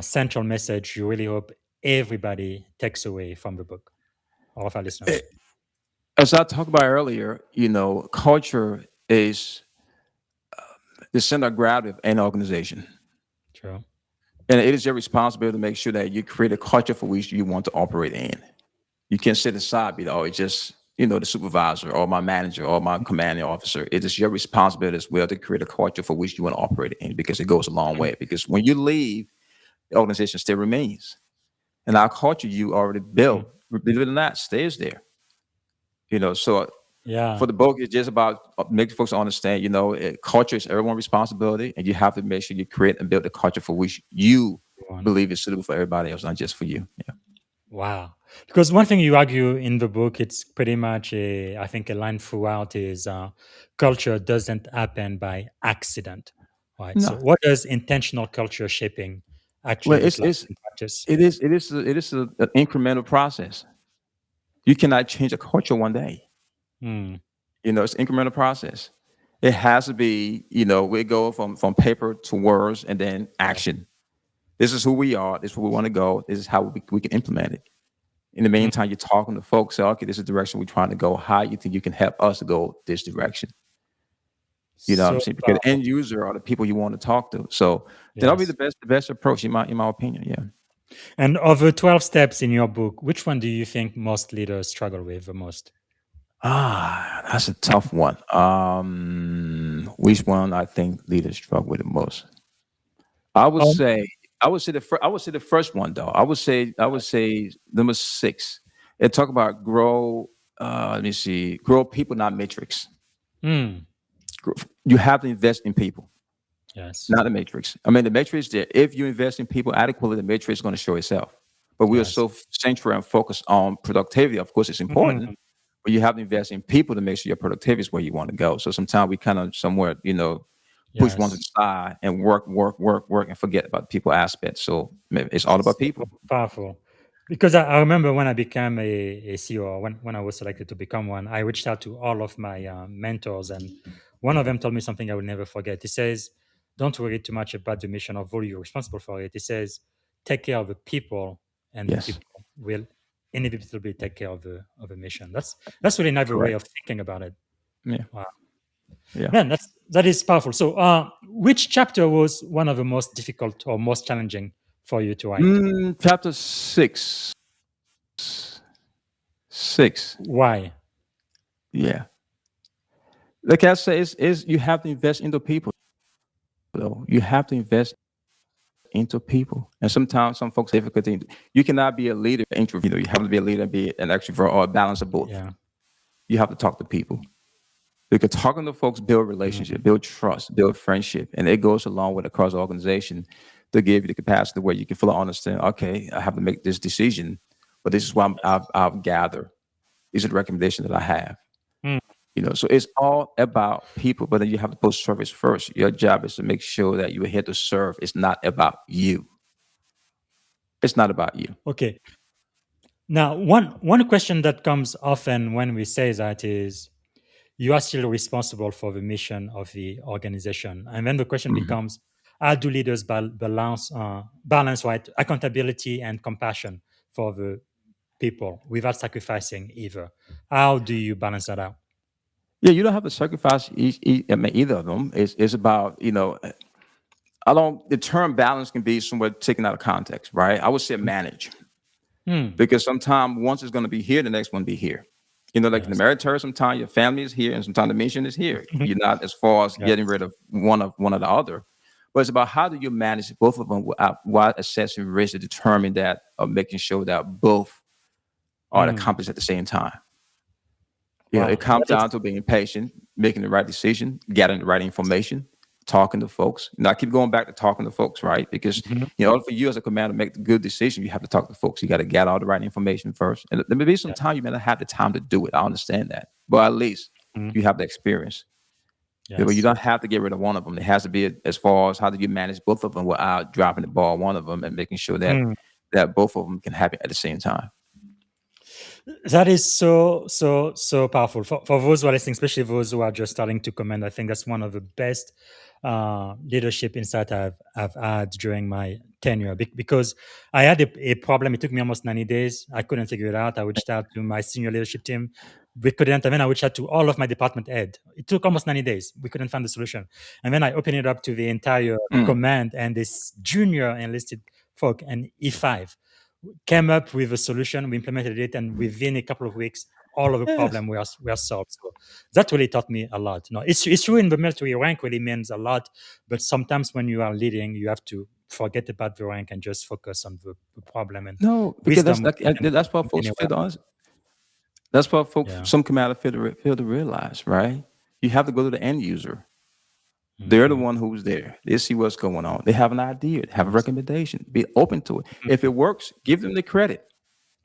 central message you really hope everybody takes away from the book, all of our Eh, listeners? As I talked about earlier, culture is the center of gravity of any organization. True. And it is your responsibility to make sure that you create a culture for which you want to operate in. You can't sit aside, it's just, the supervisor or my manager or my commanding officer. It is your responsibility as well to create a culture for which you want to operate in, because it goes a long way. Because when you leave, the organization still remains. and our culture you already built, believe it or not, stays there. So Yeah. for the book, it's just about making folks understand, culture is everyone's responsibility, and you have to make sure you create and build a culture for which you believe is suitable for everybody else, not just for you. Yeah. Wow. Because one thing you argue in the book, it's pretty much I think a line throughout is culture doesn't happen by accident, right? So No. what does intentional culture shaping actually Well, look like in practice? an incremental process. You cannot change a culture one day. Hmm. It's an incremental process. It has to be, we go from paper to words and then action. This is who we are. This is where we want to go. This is how we can implement it. In the meantime, you're talking to folks, say, okay, this is the direction we're trying to go. How you think you can help us to go this direction? You know what I'm So saying? Because the end user are the people you want to talk to. So that'll be yes. the best approach in my opinion. Yeah. And of the 12 steps in your book, which one do you think most leaders struggle with the most? That's a tough one. Which one I think leaders struggle with the most? I would Um, say the first one though. I would say number 6. It talk about grow. Let me see. Grow people, not metrics. hmm. You have to invest in people, Yes. not the matrix. I mean, the matrix there. If you invest in people adequately, the matrix is going to show itself. But we are Yes. so central and focused on productivity. Of course, it's important, but you have to invest in people to make sure your productivity is where you want to go. So sometimes we kind of somewhere, push one to the Yes. side and work, and forget about the people aspect. So it's all about people. Powerful. Because I remember when I became a CEO, or when I was selected to become one, I reached out to all of my mentors, and one of them told me something I will never forget. He says, "Don't worry too much about the mission, or you're responsible for it." He says, "Take care of the people, and the Yes, people will inevitably take care of the mission." That's really another way correct. of thinking about it. Yeah, Wow, yeah. man, that is powerful. So, which chapter was one of the most difficult or most challenging for you to write? Chapter 6. 6. Why? Yeah. Like I say, is you have to invest into people. Though you have to invest into people, and sometimes some folks have difficulty. You cannot be a leader, introvert. You have to be a leader and be an extrovert or a balance of both. Yeah. You have to talk to people because talking to folks build relationship, build trust, build friendship, and it goes along with across the organization to give you the capacity where you can fully understand. Okay, I have to make this decision, but this is what I've gathered. These are the recommendations that I have. Mm. So it's all about people, but then you have to put service first. Your job is to make sure that you're here to serve. It's not about you. It's not about you. Okay. Now, one question that comes often when we say that is, you are still responsible for the mission of the organization, and then the question Mhm. becomes, how do leaders balance right accountability and compassion for the people without sacrificing either? How do you balance that out? Yeah, you don't have to sacrifice either of them. It's about, I don't, the term balance can be somewhat taken out of context, right? I would say manage Hmm. because sometimes once it's going to be here, the next one be here. Like in the Yes. military, sometimes your family is here and sometimes the mission is here. You're not as far as Yes. getting rid of one or the other. But it's about how do you manage both of them while assessing risk to determine that or making sure that both are Hmm. accomplished at the same time. Wow. It comes down to being patient, making the right decision, gathering the right information, talking to folks. I keep going back to talking to folks, right? Because in order for you as a commander to make the good decision, you have to talk to folks. You got to gather all the right information first. And there may be some time you may not have the time to do it. I understand that, but at least you have the experience. But you Yes. don't have to get rid of one of them. It has to be as far as how do you manage both of them without dropping the ball on one of them and making sure that Hmm. both of them can happen at the same time. That is so powerful for those who are listening, especially those who are just starting to comment. I think that's one of the best leadership insight I've had during my tenure because I had a problem. It took me almost 90 days. I couldn't figure it out. I reached out to my senior leadership team. We couldn't. And then I reached out to all of my department head. It took almost 90 days. We couldn't find the solution. And then I opened it up to the entire command and this junior enlisted folk and E5 came up with a solution. We implemented it, and within a couple of weeks, all of the Yes. problem were solved. So that really taught me a lot. It's true in the military rank really means a lot, but sometimes when you are leading, you have to forget about the rank and just focus on the problem and No, because wisdom that's what folks anywhere. feel to us. That's what folks, Yeah. some commander feel to realize, right? You have to go to the end user. They're the Mhm. one who's there. They see what's going on. They have an idea, have a Yes. recommendation. Be open to it. If Mhm. it works, give them the credit.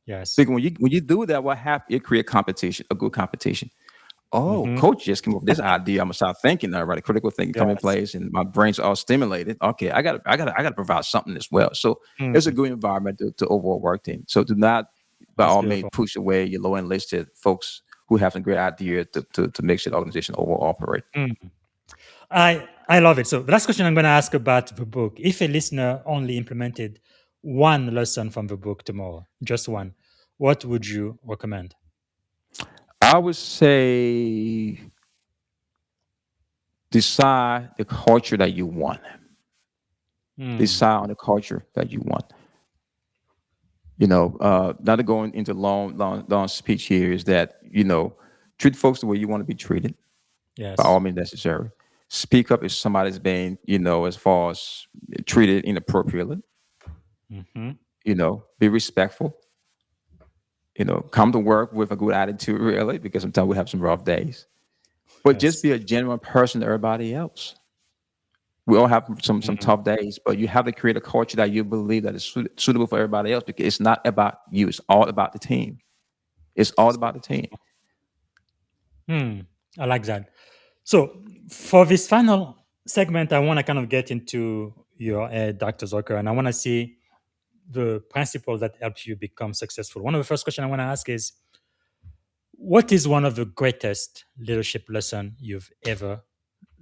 Yes. Because when you do that, what happens? It create competition, a good competition. Oh, Mhm. coach just came up with this idea. I'm gonna start thinking now, right? Critical thinking come in Yes. place, and my brain's all stimulated. Okay, I gotta provide something as well. So it's a Mm. good environment to overall work team. So do not, by That's all means, beautiful. push away your low enlisted folks who have some great idea to make sure the organization overall operate. Mm. I love it. So the last question I'm going to ask about the book: if a listener only implemented one lesson from the book tomorrow, just one, what would you recommend? I would say decide the culture that you want. Mm. Decide on the culture that you want. Not to go into long speech here is that, treat folks the way you want to be treated, by Yes. all means necessary. Speak up if somebody's being, as far as treated inappropriately, Hmm. be respectful, come to work with a good attitude, really, because sometimes we have some rough days. But just Yes. be a genuine person to everybody else. We all have some Mm. tough days, but you have to create a culture that you believe that is suitable for everybody else, because it's not about you. It's all about the team. It's all So about the team. Hmm, I like that. So, for this final segment, I want to kind of get into your head, Dr. Zoker, and I want to see the principles that help you become successful. One of the first questions I want to ask is, what is one of the greatest leadership lesson you've ever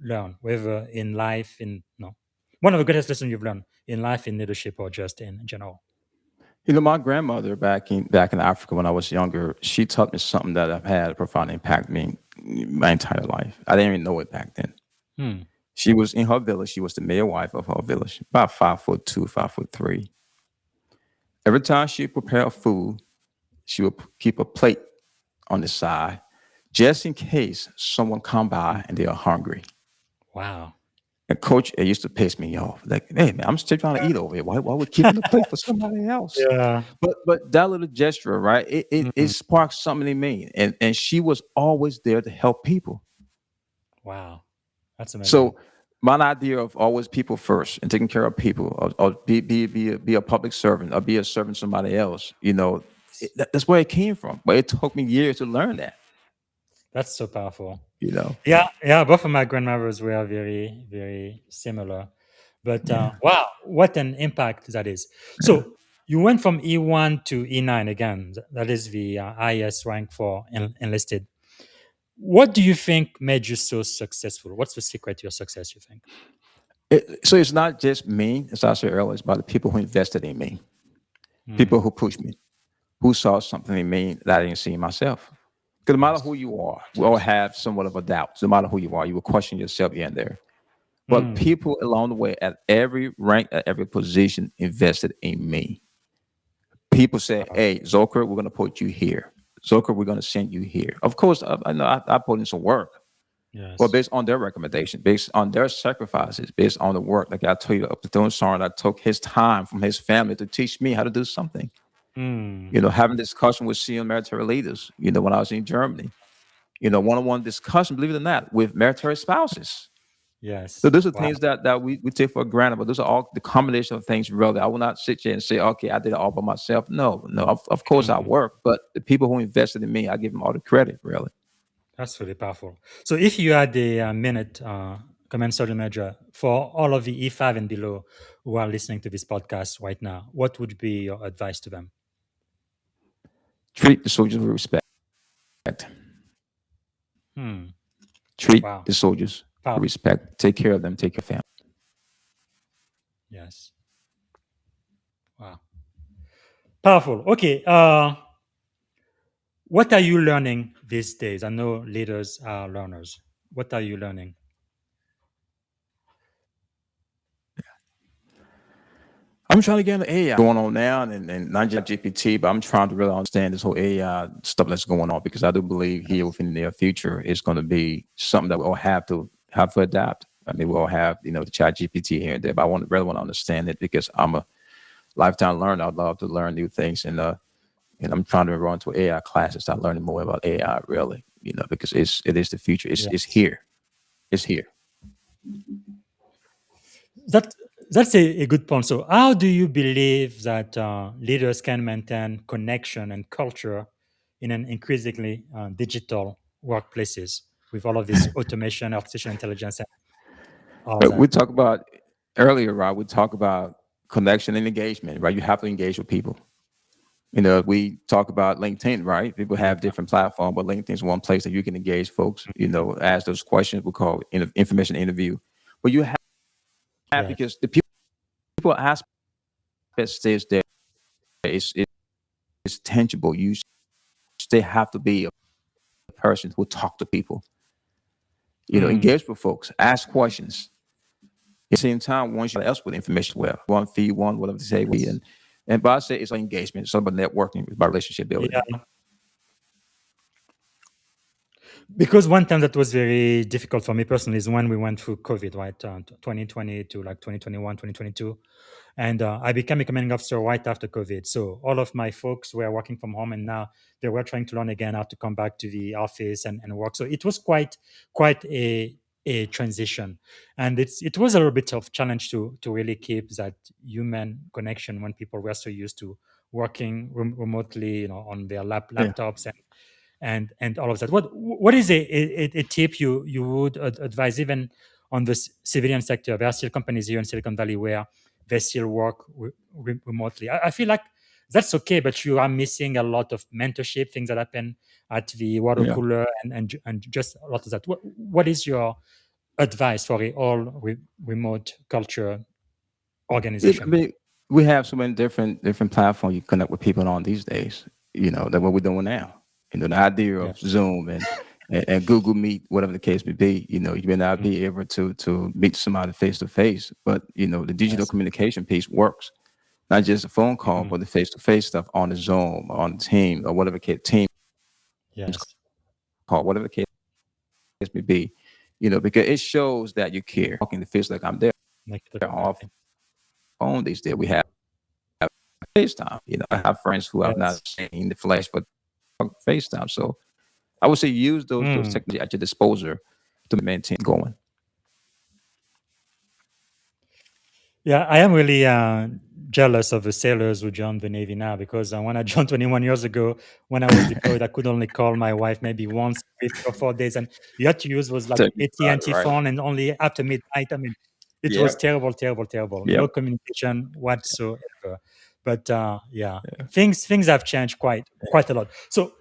learned, whether in life, in no, one of the greatest lessons you've learned in life, in leadership, or just in general? My grandmother back in Africa when I was younger, she taught me something that I've had a profound impact on me my entire life. I didn't even know it back then. Hmm. She was in her village. She was the mayor wife of her village, about 5'2", 5'3". Every time she prepared food, she would keep a plate on the side, just in case someone come by and they are hungry. Wow. And coach, it used to piss me off. Like, hey man, I'm still trying to eat over here. Why we keeping the plate for somebody else? Yeah. But that little gesture, right? It Mhm. sparked something in me, and she was always there to help people. Wow. That's amazing. So my idea of always people first and taking care of people, or be a public servant, or be a servant to somebody else, that's where it came from. But it took me years to learn that. That's so powerful. You know, Yeah, yeah. Both of my grandmothers were very, very similar. But yeah, wow, what an impact that is! yeah. So you went from E1 to E9 again. That is the highest rank for enlisted. What do you think made you so successful? What's the secret to your success? You think? So it's not just me, as I said earlier. It's about the people who invested in me, people Mm, who pushed me, who saw something in me that I didn't see in myself. Because no matter yes. who you are, we all have somewhat of a doubt. So no matter who you are, you will question yourself here and there. But Mm, people along the way, at every rank, at every position, invested in me. People say, wow. "Hey, Zoker, we're going to put you here. Zoker, we're going to send you here." Of course, I know I put in some work, but Yes. based on their recommendation, based on their sacrifices, based on the work, like I told you, up to doing Soren, I took his time from his family to teach me how to do something. Mm, Having discussion with senior military leaders. When I was in Germany, one-on-one discussion, believe it or not, with military spouses. So yes. those are Wow. things that we take for granted, but those are all the combination of things. Really, I will not sit here and say, "Okay, I did it all by myself." No, no. Of course, I Mm, work, but the people who invested in me, I give them all the credit. Really, that's really powerful. So if you had a minute, command sergeant major, for all of the E5 and below who are listening to this podcast right now, what would be your advice to them? treat the soldiers with respect. Hmm. Treat Wow. the soldiers with Powerful. respect. Take care of them. Take care of family. Yes. Wow. Powerful. Okay. What are you learning these days? I know leaders are learners. What are you learning? I'm trying to get into AI going on now, and not just GPT, but I'm trying to really understand this whole AI stuff that's going on, because I do believe here Yes. within the near future it's going to be something that we'll have to adapt. I mean, we all have, the chat GPT here and there, but really want to understand it because I'm a lifetime learner. I'd love to learn new things. And I'm trying to enroll into AI class and start learning more about AI really, because it is the future. It's Yes. here. It's here. That that's a good point. So, how do you believe that leaders can maintain connection and culture in an increasingly digital workplaces with all of this automation, artificial intelligence, and all But that? we talk about earlier, Rob, we talk about connection and engagement, right? You have to engage with people. We talk about LinkedIn, right? People Yeah. have different platforms, but LinkedIn is one place that you can engage folks, ask those questions. We call it information interview. But you have, Yes. because the people aspect stays there. It's tangible. You still have to be a person who talk to people, engage with folks, ask questions. At the same time, once you else with information, well, one feed, one, whatever they say, we Yes. and but I say it's like engagement. It's all about networking, it's about relationship building. Yeah. Because one time that was very difficult for me personally is when we went through COVID, right? 2020 to like 2021, 2022. And I became a commanding officer right after COVID. So all of my folks were working from home, and now they were trying to learn again how to come back to the office and work. So it was quite a transition, and it was a little bit of challenge to really keep that human connection when people were so used to working remotely, on their Yeah. laptops and all of that. What is a tip you would advise even on the civilian sector? There are still companies here in Silicon Valley where they still work remotely. I feel like that's okay, but you are missing a lot of mentorship, things that happen at the water Yeah. cooler, and just a lot of that. What is your advice for a all remote culture I organization? mean, we have so many different platforms you connect with people on these days. Than what we're doing now. The idea of Yes. Zoom and Google Meet, whatever the case may be. You may not Mhm. be able to meet somebody face to face, but the digital Yes. communication piece works. Not just a phone call, Mhm. but the face to face stuff on the Zoom, on Team, or whatever case Teams Yes. call, whatever the case may be. Because it shows that you care. Talking, it feels like I'm there. Make it Off okay. phone these days, we have FaceTime. I have friends who I've not Yes. seen in the flesh, but FaceTime. So I would say use those Mm. technology at your disposal to maintain going. Yeah, I am really jealous of the sailors who joined the Navy now because when I joined 21 years ago, when I was deployed, I could only call my wife maybe once every 3 or 4 days, and you had to use was like Tell me about it, AT&T right? phone, and only after midnight. I mean, it was Yep. terrible, terrible, terrible. No Yep. communication whatsoever. But yeah, things have changed quite a lot. So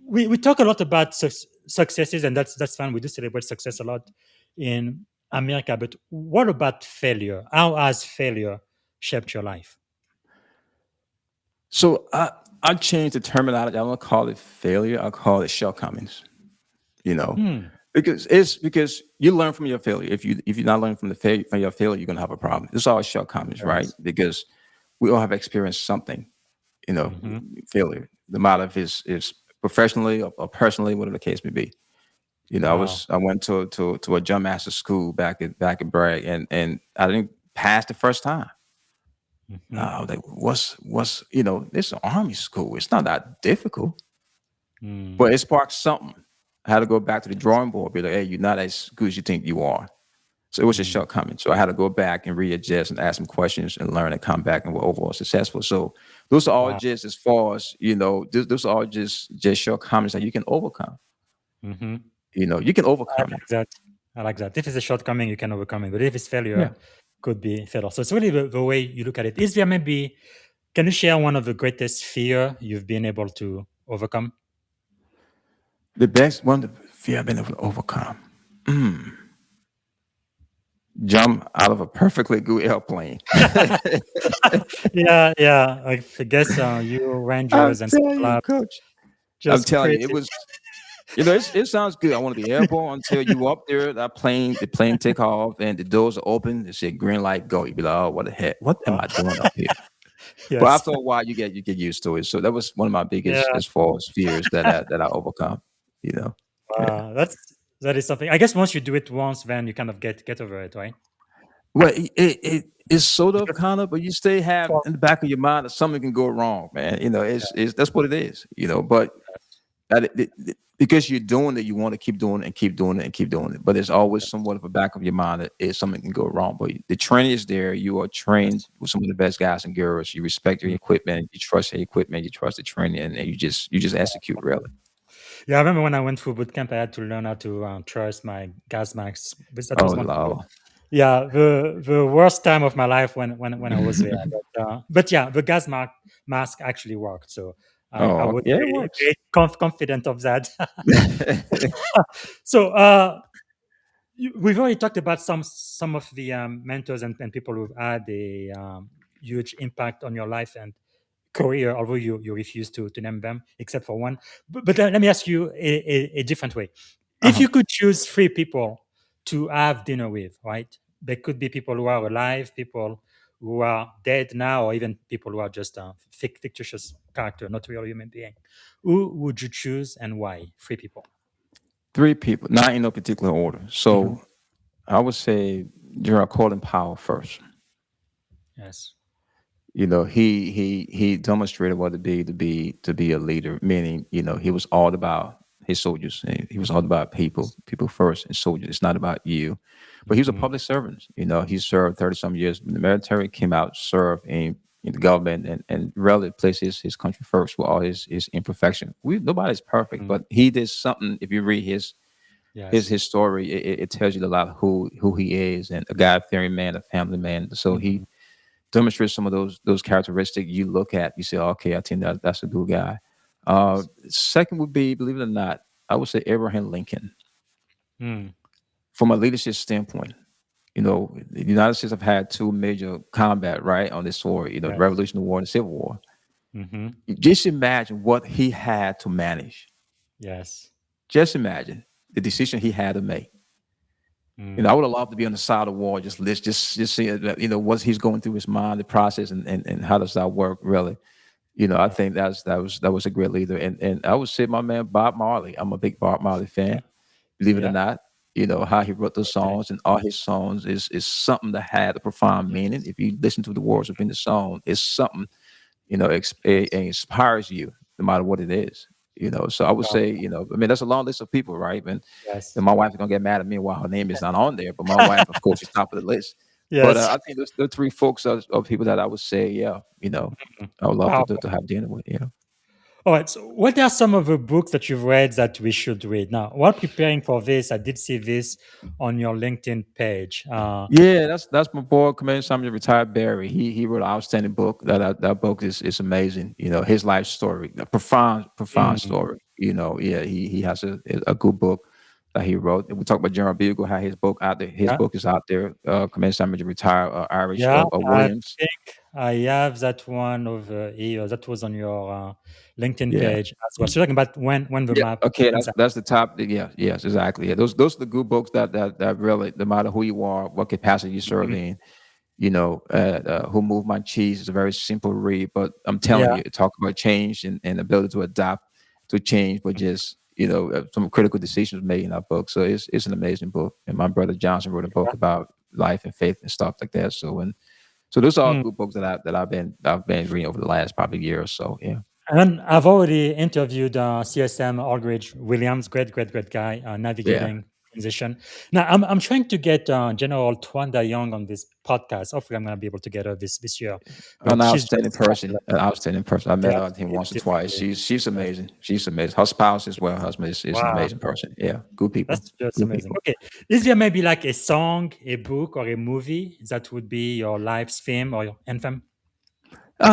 we talk a lot about successes, and that's fine. We do celebrate success a lot in America, but what about failure? How has failure shaped your life? So I changed the terminology. I don't call it failure. I call it shortcomings. You know, Hmm. because you learn from your failure. If you're not learning from from your failure, you're gonna have a problem. It's all shortcomings, right? Yes. Because we all have experienced something. You know, Hmm. failure. The matter of is professionally or personally, whatever the case may be. Wow. I went to a jump master school back in Bragg, and I didn't pass the first time. Hmm. I was like, what's this is an army school. It's not that difficult, Hmm. but it sparked something. I had to go back to the drawing board, be like, hey, you're not as good as you think you are. So it was a Hmm. shortcoming. So I had to go back and readjust and ask some questions and learn and come back and we're overall successful. So those are all Wow. just as far as those are all just shortcomings that you can overcome. Hmm. You can I overcome it. like that. I like that. If it's a shortcoming, you can overcome it. But if it's failure, Yeah. could be fatal. So it's really the way you look at it. Is there maybe, can you share one of the greatest fear you've been able to overcome? The best one, the fear I've been able to overcome. Mm. Jump out of a perfectly good airplane. Yeah, yeah. I guess you I'm Rangers and telling Special you, Ops, coach. I'm just telling you, crazy. it was. It sounds good. I want to be airborne until you up there. The plane take off, and the doors are open. They say green light, go. You be like, oh, what the heck? What am Uh, I doing up here? But yes. after a while, you get used to it. So that was one of my Yeah. biggest as far as fears that I overcome. You know, yeah. Wow. That is something. I guess once you do it once, then you kind of get over it, right? Well, it's sort of Because kind of, but you still have for in the back of your mind that something can go wrong, man. It's that's what it is, But because you're doing it, you want to keep doing it and keep doing it and keep doing it. But there's always somewhat of a back of your mind that is something can go wrong. But the training is there. You are trained yes. with some of the best guys and girls. You respect your Mm. equipment. You trust your equipment. You trust the training, and you just execute really. Yeah, I remember when I went through boot camp, I had to learn how to trust my gas masks. That Oh was one. Lord. Yeah, the worst time of my life when I was there. But yeah, the mask actually worked, so I Oh, was yeah, it very, works. very confident of that. So we've already talked about some of the mentors and people who've had a huge impact on your life and career, although you refuse to name them, except for one. But let me ask you a different way. If Uh-huh. you could choose three people to have dinner with, right? There could be people who are alive, people who are dead now, or even people who are just fictitious character, not real human being. Who would you choose and why? Three people. Three people, not in no particular order. Mhm. So I would say General Colin Powell first. Yes. He demonstrated what it be to be a leader, meaning, he was all about his soldiers. And he was all about people first and soldiers. It's not about you. But he was a Mhm. public servant. He served 30 some years in the military, came out, served in the government and really placed his country first with all his imperfection. Nobody's perfect, Mhm. but he did something. If you read his Yes. his story, it tells you a lot of who he is, and a God-fearing man, a family man. So he Mhm. demonstrates some of those characteristics. You look at, you say, okay, I think that's a good guy. Yes. Second would be, believe it or not, I would say Abraham Lincoln. Mm. From a leadership standpoint, the United States have had two major combat, right, on this war, the Yes. Revolutionary War and the Civil War. Mhm. Just imagine what he had to manage. Yes. Just imagine the decision he had to make. I Mm. would have loved to be on the side of the wall, just seeing that, what he's going through his mind, the process, and how does that work really. I Yeah. think that was a great leader, and I would say my man Bob Marley. I'm a big Bob Marley fan. Believe it or Yeah. not, how he wrote those Okay. songs, and all his songs is something that had a profound meaning. Yes. If you listen to the words within the song, it's something it Yes. inspires you no matter what it is. So I would say, Powerful. I mean, that's a long list of people, right? And Yes. my wife is gonna get mad at me while her name is not on there, but my wife, of course, is top of the list. But Yes. I think those the three folks are people that I would say, yeah, Mhm. I would love to, Powerful. to have dinner with. Yeah. All right. So, what are some of the books that you've read that we should read? Now, while preparing for this, I did see this on your LinkedIn page. Yeah, that's my boy, Commander Samuel retired Barry. He wrote an outstanding book. That book is amazing. His life story, a profound Mm, story. Yeah, he has a good book that he wrote. And we talk about General Bugle, how his book out there. His yeah. book is out there. Commander Samuel retired Irish Yeah. of I Williams. think I have that one over here. That was on your LinkedIn Yeah. page as well. So, you're talking about when the Yeah. map Okay. comes That's out. that's the top. Yeah. Yes. Exactly. Yeah. Those are the good books that really, no matter who you are, what capacity you serve Mhm. in, Who Moved My Cheese is a very simple read, but I'm telling Yeah. you, it talk about change and ability to adapt to change, but just, some critical decisions made in that book. So it's an amazing book. And my brother Johnson wrote a book about life and faith and stuff like that. So those are all Mm. good books that I've been reading over the last probably year or so. Yeah. And then I've already interviewed CSM Aldridge Williams, great guy, Yeah. navigating transition. Now I'm trying to get General Twanda Young on this podcast. Hopefully, I'm going to be able to get her this year. An But she's outstanding just person. An outstanding person. I met yeah, her, I think, once or twice. definitely. She's Yes. amazing. She's amazing. Her spouse as well, husband is an Wow, amazing person. Yeah. Good people. that's just Good amazing. people. Okay, is there maybe like a song, a book, or a movie that would be your life's theme or your anthem?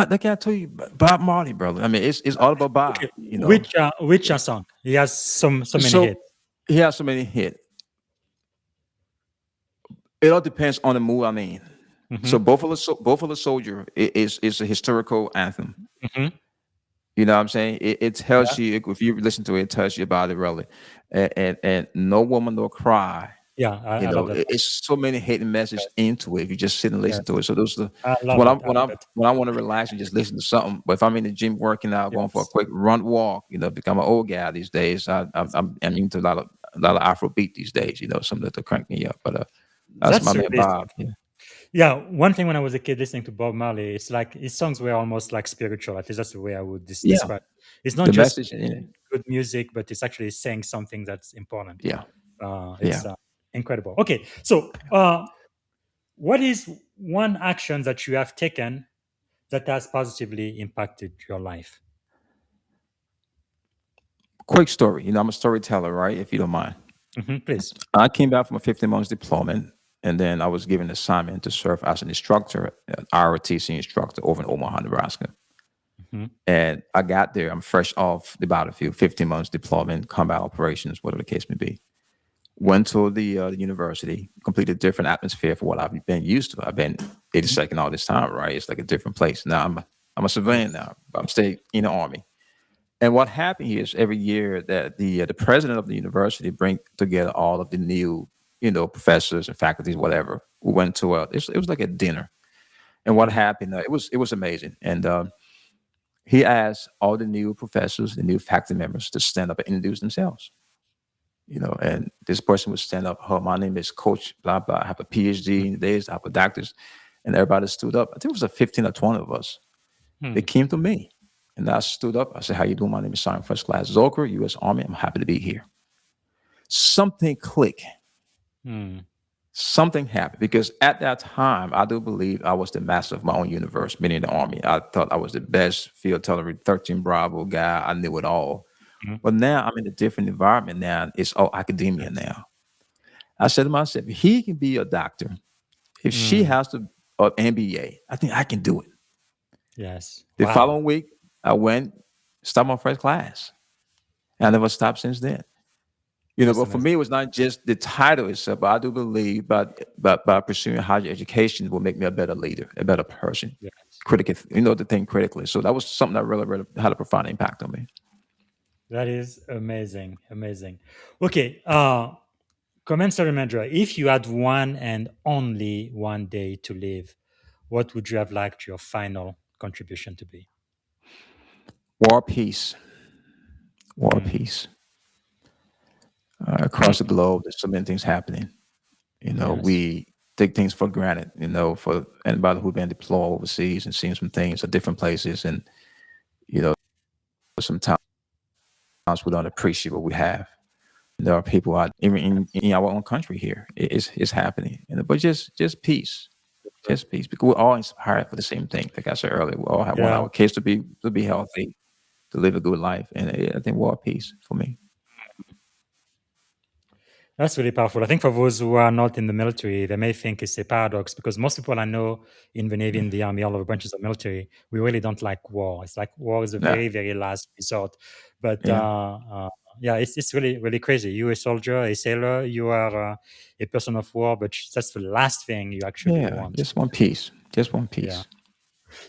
They can't tell you Bob Marley, brother. I mean, it's all about Bob. Okay, which Yeah. song? He has so many So hits. he has so many hits. It all depends on the mood I'm in. Hmm. So Buffalo Soldier is a historical anthem. Hmm. You know what I'm saying? It Yeah, tells you, if you listen to it, it tells you about it really. And No Woman No Cry. yeah, I love that one. It's so many hidden messages Yes, into it if you just sit and listen to yes, it. So those are I so love it. I love it. when I want to relax and just listen to something. But if I'm in the gym working out, going for a Yes, quick run walk, because I'm an old guy these days, yes. I'm into a lot of a lot of Afrobeat these days, something to crank me up. But that's my That's man really Bob. Yeah. Yeah, one thing when I was a kid listening to Bob Marley, it's like his songs were almost like spiritual. At least that's the way I would Yeah. describe. It's not The just message in it. good music, but it's actually saying something that's important. Yeah. It's Yeah. incredible. Okay, so what is one action that you have taken that has positively impacted your life? Quick story. I'm a storyteller, right? If you don't mind. Please. I came back from a 15 months deployment, and then I was given an assignment to serve as an instructor, an ROTC instructor over in Omaha, Nebraska. Mhm. And I got there. I'm fresh off the battlefield, 15 months deployment, combat operations, whatever the case may be. Went to the university, completely different atmosphere for what I've been used to. I've been 82nd all this time, right? It's like a different place. Now I'm a civilian now, but I'm staying in the Army. And what happened here is every year that the president of the university bring together all of the new, professors and faculties, whatever. We went to it was like a dinner. And what happened? It was amazing. And he asked all the new professors, the new faculty members, to stand up and introduce themselves. And this person would stand up. Oh, my name is Coach blah blah. I have a PhD in this. I have a doctor's, and everybody stood up. I think it was like 15 or 20 of us. They came to me, and I stood up. I said, "How you doing? My name is Sergeant First Class Zoker, U.S. Army. I'm happy to be here." Something clicked. Something happened because at that time, I do believe I was the master of my own universe, meaning the Army. I thought I was the best field artillery 13 Bravo guy. I knew it all. But now I'm in a different environment now. It's all academia now. I said to myself, if he can be a doctor, if she has to MBA, I think I can do it. Yes. The Wow. following week, I went, started my first class. And I never stopped since then. That's But for me, it was not just the title itself, but I do believe by pursuing higher education will make me a better leader, a better person, Yes. to think critically. So that was something that really, really had a profound impact on me. That is amazing. Amazing. Okay. Commensurate manager, if you had one and only one day to live, what would you have liked your final contribution to be? War, peace. War, peace. Across the globe, there's so many things happening. Yes. We take things for granted, for anybody who's been deployed overseas and seen some things at different places. And, sometimes we don't appreciate what we have. There are people out, even in our own country here, it's happening. But just peace. Just peace. Because we're all inspired for the same thing. Like I said earlier, we all want Yeah. our kids to be healthy, to live a good life. And I think war, peace for me. That's really powerful. I think for those who are not in the military, they may think it's a paradox because most people I know in the Navy, in the Army, all over branches of military, we really don't like war. It's like war is a Yeah. very, very last resort. But Yeah. yeah, it's really, really crazy. You're a soldier, a sailor, you are a person of war, but that's the last thing you actually Yeah. want. Just one peace. Just one peace. Yeah.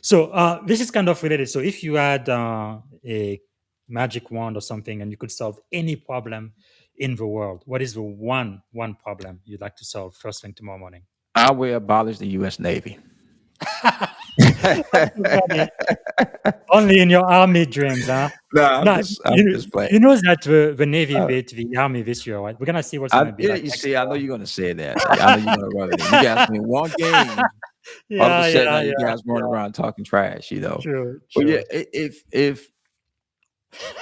So this is kind of related. So if you had a magic wand or something and you could solve any problem in the world, what is the one problem you'd like to solve first thing tomorrow morning? I will abolish the U.S. Navy. That's so funny. Only in your army dreams, huh? No, I'm No, just you playing. know that the Navy Uh, beat the army this year, right? We're gonna see what's gonna be like you next see, I know year. you're gonna say that. I know you're gonna run it. You guys win one game. All of Yeah, a sudden, now yeah, you yeah, guys running around talking trash. true, But yeah, true. if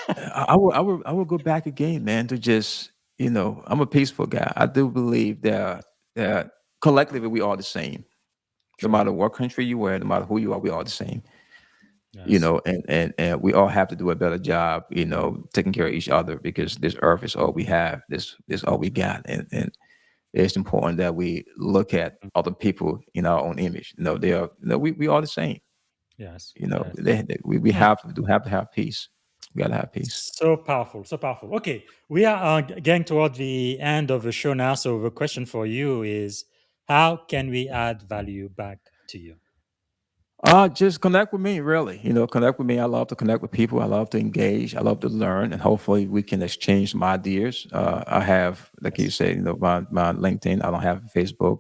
I would go back again, man, to just I'm a peaceful guy. I do believe that collectively we are the same. No True. matter what country you are, no matter who you are, we are the same. Yes. And we all have to do a better job, taking care of each other because this earth is all we have. This all we got, and it's important that we look at other people in our own image. They are, we are the same. Yes. They, Yes. we have to have peace. We gotta have peace. So powerful, so powerful. Okay, we are getting toward the end of the show now. So the question for you is, how can we add value back to you? Just connect with me, really. Connect with me. I love to connect with people. I love to engage. I love to learn, and hopefully we can exchange some ideas. I have, like you Yes. said, my LinkedIn. I don't have Facebook.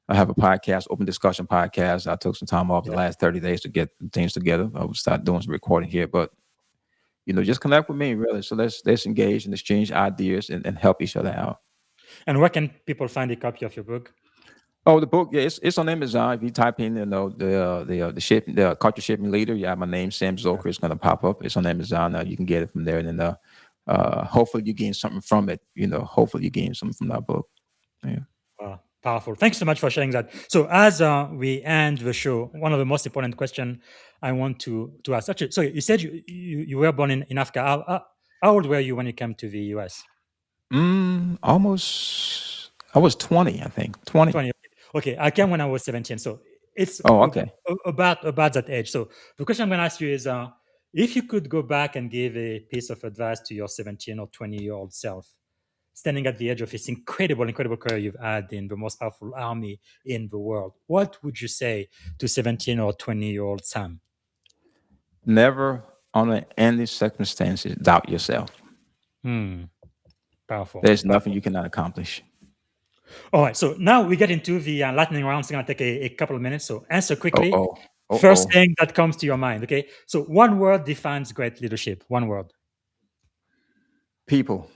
I have a podcast, open discussion podcast. I took some time off the Yeah. last 30 days to get things together. I will start doing some recording here, but Just connect with me, really. So let's engage and exchange ideas and help each other out. And where can people find a copy of your book? Oh, the book, yeah, it's on Amazon. If you type in, the culture shaping leader, yeah, my name Sam Zoker is going to pop up. It's on Amazon. You can get it from there, and then hopefully you gain something from it. Hopefully you gain something from that book. Yeah. Powerful. Thanks so much for sharing that. So as we end the show, one of the most important questions I want to ask. Actually, so you said you were born in Africa. How old were you when you came to the US? Almost. I was 20, I think. 20. 20. Okay, I came when I was 17. So it's Oh, okay. about that age. So the question I'm going to ask you is, if you could go back and give a piece of advice to your 17 or 20-year-old self, standing at the edge of this incredible career you've had in the most powerful army in the world, what would you say to 17 or 20-year-old Sam? Never, under any circumstances, doubt yourself. Powerful. There's nothing you cannot accomplish. All right. So now we get into the lightning round. It's going to take a couple of minutes. So answer quickly. First thing that comes to your mind. Okay. So one word defines great leadership. One word. People.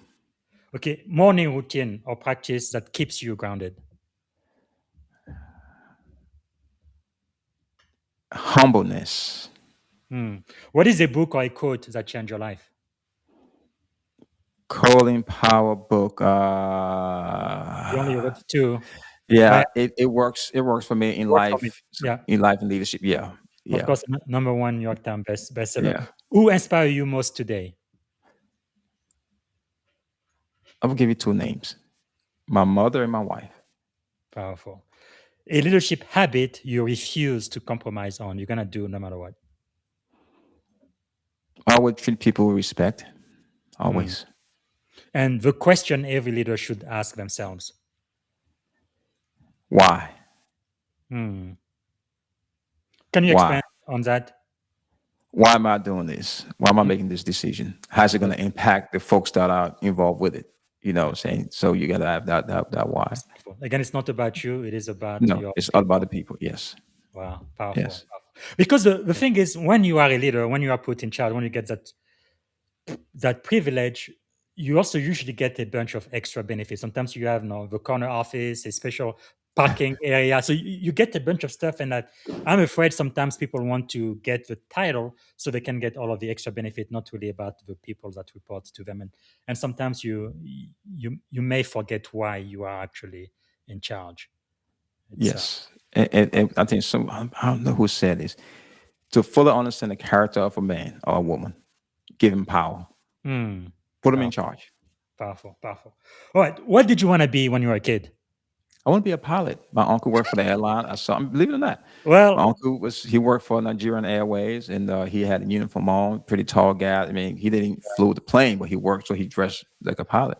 Okay. Morning routine or practice that keeps you grounded. Humbleness. What is a book or a quote that changed your life? Colin Powell book. You only wrote two. Yeah, it works. It works for me in life. Yeah. In life and leadership. Yeah. Of course, number one New York Times bestseller. Yeah. Who inspires you most today? I will give you two names: my mother and my wife. Powerful. A leadership habit you refuse to compromise on. You're gonna do no matter what. I would treat people with respect. Always. And the question every leader should ask themselves. Why? Can you expand on that? Why am I doing this? Why am I making this decision? How's it going to impact the folks that are involved with it? You know what I'm saying? So you got to have that why. Again, it's not about you. It is about it's all about the people. Yes. Wow. Powerful. Yes. Powerful. Because the thing is, when you are a leader, when you are put in charge, when you get that privilege, you also usually get a bunch of extra benefits. Sometimes you have the corner office, a special parking area. So you get a bunch of stuff, and that I'm afraid sometimes people want to get the title so they can get all of the extra benefit, not really about the people that report to them. And sometimes you may forget why you are actually in charge. Yes. And I think I don't know who said this. To fully understand the character of a man or a woman, give him power. Put him in charge. Powerful. All right. What did you want to be when you were a kid? I want to be a pilot. My uncle worked for the airline. I saw him, believe it or not. Well, my uncle he worked for Nigerian Airways, and he had a uniform on, pretty tall guy. I mean, he didn't flew the plane, but he worked, so he dressed like a pilot.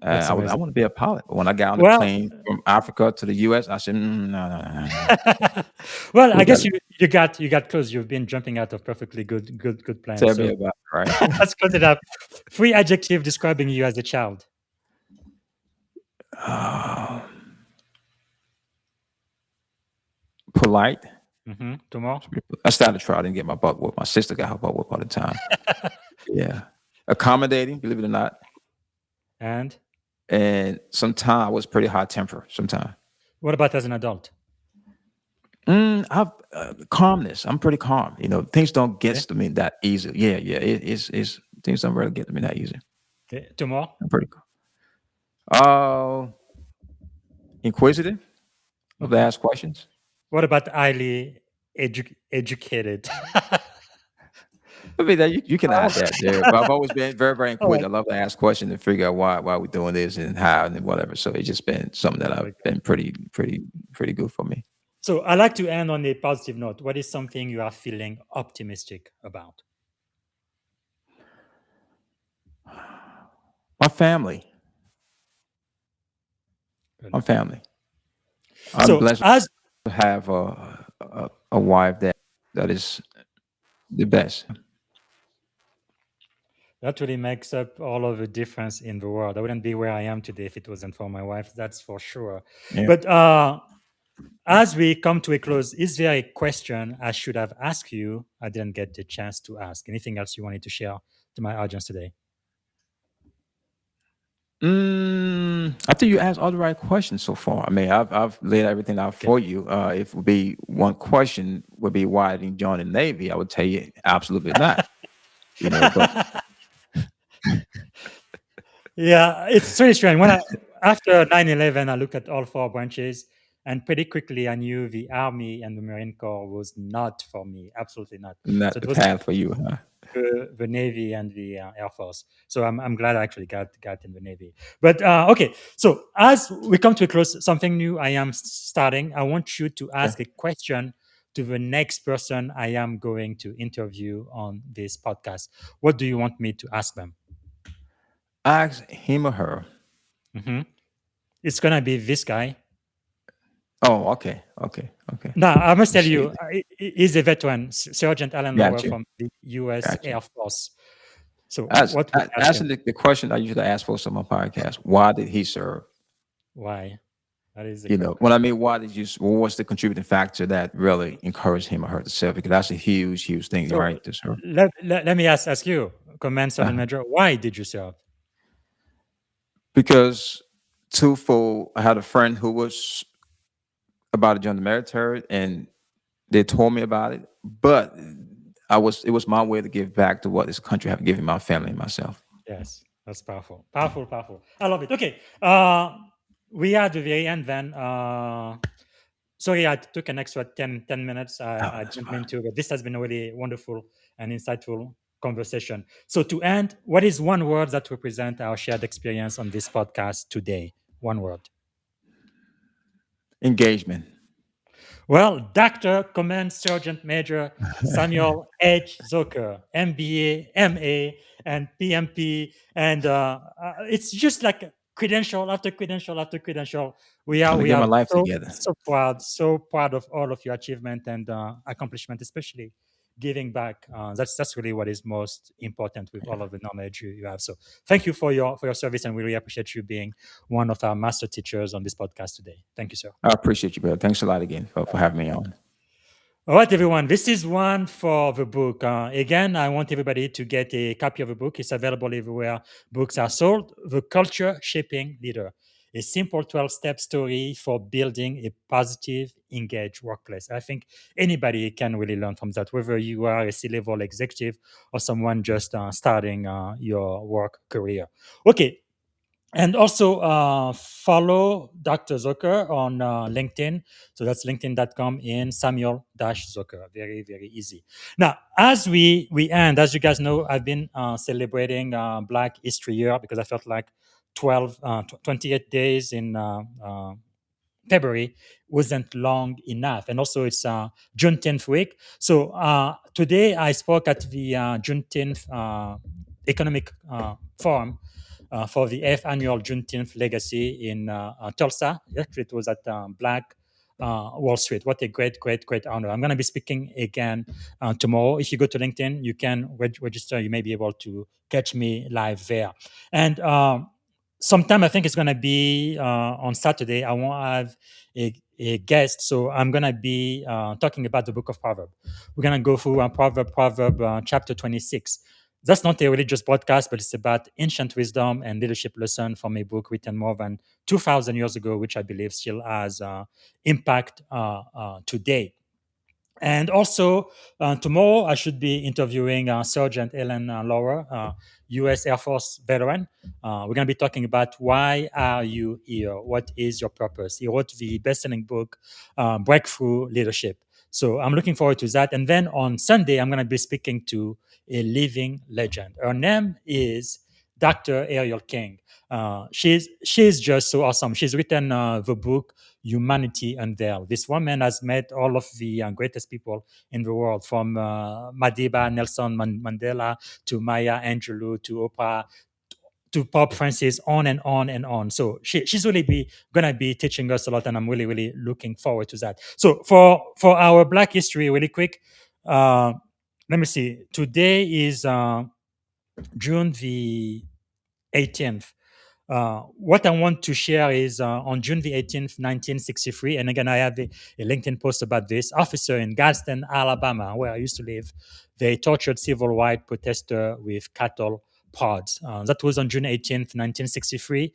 I want to be a pilot. But when I got on the plane from Africa to the US, I said, no. Well, I guess you got close. You've been jumping out of perfectly good plans. Tell me about it, right? Let's close it up. 3 adjectives describing you as a child. Polite. Tomorrow. I started to try. I didn't get my butt whooped. My sister got her butt whooped all the time. Yeah. Accommodating, believe it or not. And sometimes I was pretty hot temper. Sometimes. What about as an adult? Calmness. I'm pretty calm. Things don't get to me that easy. Yeah. It's things don't really get to me that easy. Okay. Tomorrow. I'm pretty calm. Inquisitive. Love to ask questions. What about highly educated? I mean, you can add that there. But I've always been very, very inquisitive. I love to ask questions and figure out why we're doing this and how and whatever. So it's just been something that I've been pretty good for me. So I like to end on a positive note. What is something you are feeling optimistic about? My family. Good. My family. I'm blessed to have a wife that is the best. That really makes up all of the difference in the world. I wouldn't be where I am today if it wasn't for my wife. That's for sure. Yeah. But as we come to a close, is there a question I should have asked you I didn't get the chance to ask? Anything else you wanted to share my audience today? I think you asked all the right questions so far. I mean, I've laid everything out Okay. for you. If it would be one question would be why didn't you join the Navy? I would tell you absolutely not. But Yeah, it's really strange. After 9/11, I looked at all four branches, and pretty quickly I knew the Army and the Marine Corps was not for me. Absolutely not. So not it the was path for you, huh? the Navy and the Air Force. So I'm glad I actually got in the Navy. But okay, so as we come to a close, something new I am starting. I want you to Okay. ask a question to the next person I am going to interview on this podcast. What do you want me to ask them? Ask him or her. hmm It's gonna be this guy. Oh, okay, okay, okay. Now, I must tell Appreciate you, it. he's a veteran, Sergeant Alan Lower Got you. from the U.S. Got you. Air Force. So, As, what would as you ask him? asking the question I usually ask for some of my podcasts, why did he serve? Why? That is a great When I question. mean why did you what was the contributing factor that really encouraged him or her to serve? Because that's a huge, huge thing, So, right? To serve. let me ask you, Command Sergeant Major, why did you serve? Because twofold, I had a friend who was about to join the military and they told me about it, but it was my way to give back to what this country have given my family and myself. Yes, that's powerful. Powerful, powerful. I love it. Okay. We are at the very end then. Sorry, I took an extra 10 minutes. Oh, I that's jumped fine. into, but this has been a really wonderful and insightful conversation. So, to end, what is one word that represents our shared experience on this podcast today? One word. Engagement. Well, Dr. Command Sergeant Major Samuel H. Zoker, MBA, MA, and PMP. And it's just like credential after credential after credential. Trying to We get my are life together. so proud of all of your achievement and accomplishment, especially giving back. That's really what is most important with all of the knowledge you have. So thank you for your service, and we really appreciate you being one of our master teachers on this podcast today. Thank you, sir. I appreciate you, brother. Thanks a lot again for having me on. All right, everyone. This is one for the book. Again, I want everybody to get a copy of the book. It's available everywhere books are sold. The Culture Shaping Leader, a simple 12-step story for building a positive, engaged workplace. I think anybody can really learn from that, whether you are a C-level executive or someone just starting your work career. Okay, and also follow Dr. Zoker on LinkedIn. So that's linkedin.com in Samuel-Zoker. Very, very easy. Now, as we end, as you guys know, I've been celebrating Black History Year because I felt like 28 days in February wasn't long enough. And also it's Juneteenth week. So today I spoke at the Juneteenth Economic Forum for the 8th annual Juneteenth Legacy in Tulsa. Actually, it was at Black Wall Street. What a great, great, great honor. I'm going to be speaking again tomorrow. If you go to LinkedIn, you can register. You may be able to catch me live there. And sometime I think it's going to be on Saturday. I won't have a guest, so I'm going to be talking about the book of Proverbs. We're going to go through Proverb chapter 26. That's not a religious podcast, but it's about ancient wisdom and leadership lesson from a book written more than 2,000 years ago, which I believe still has impact today. And also, tomorrow I should be interviewing Sergeant Ellen Lauer, U.S. Air Force veteran. We're going to be talking about why are you here? What is your purpose? He wrote the best-selling book, Breakthrough Leadership. So I'm looking forward to that. And then on Sunday, I'm going to be speaking to a living legend. Her name is Dr. Ariel King. She's just so awesome. She's written the book Humanity Unveiled. This woman has met all of the greatest people in the world, from Madiba Nelson Mandela to Maya Angelou to Oprah to Pope Francis, on and on and on. So she's really gonna be teaching us a lot, and I'm really, really looking forward to that. So for our Black History, really quick, let me see. Today is June the 18th. What I want to share is on June the 18th, 1963, and again, I have a LinkedIn post about this. Officer in Gadsden, Alabama, where I used to live, they tortured civil rights protesters with cattle prods. That was on June 18th, 1963.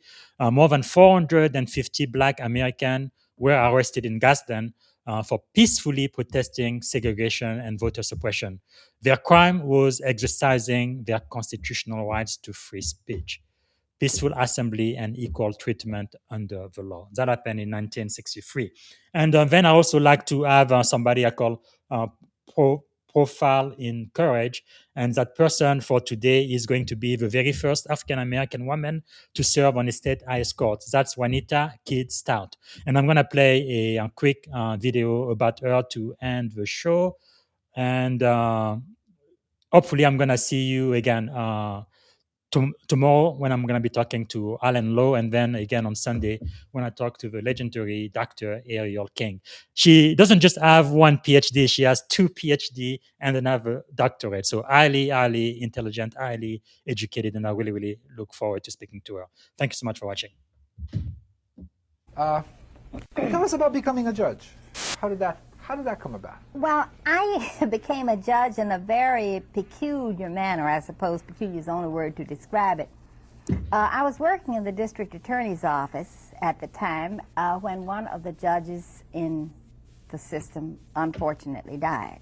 More than 450 Black Americans were arrested in Gadsden for peacefully protesting segregation and voter suppression. Their crime was exercising their constitutional rights to free speech, peaceful assembly, and equal treatment under the law. That happened in 1963. And then I also like to have somebody I call profile in courage. And that person for today is going to be the very first African-American woman to serve on the state highest court. That's Juanita Kidd Stout. And I'm going to play a quick video about her to end the show. And hopefully I'm going to see you again tomorrow when I'm going to be talking to Alan Lowe, and then again on Sunday when I talk to the legendary Dr. Ariel King. She doesn't just have one PhD, she has 2 PhD and another doctorate. So highly, highly intelligent, highly educated, and I really, really look forward to speaking to her. Thank you so much for watching. Tell us about becoming a judge. How did that come about? Well, I became a judge in a very peculiar manner. I suppose peculiar is the only word to describe it. I was working in the district attorney's office at the time when one of the judges in the system unfortunately died.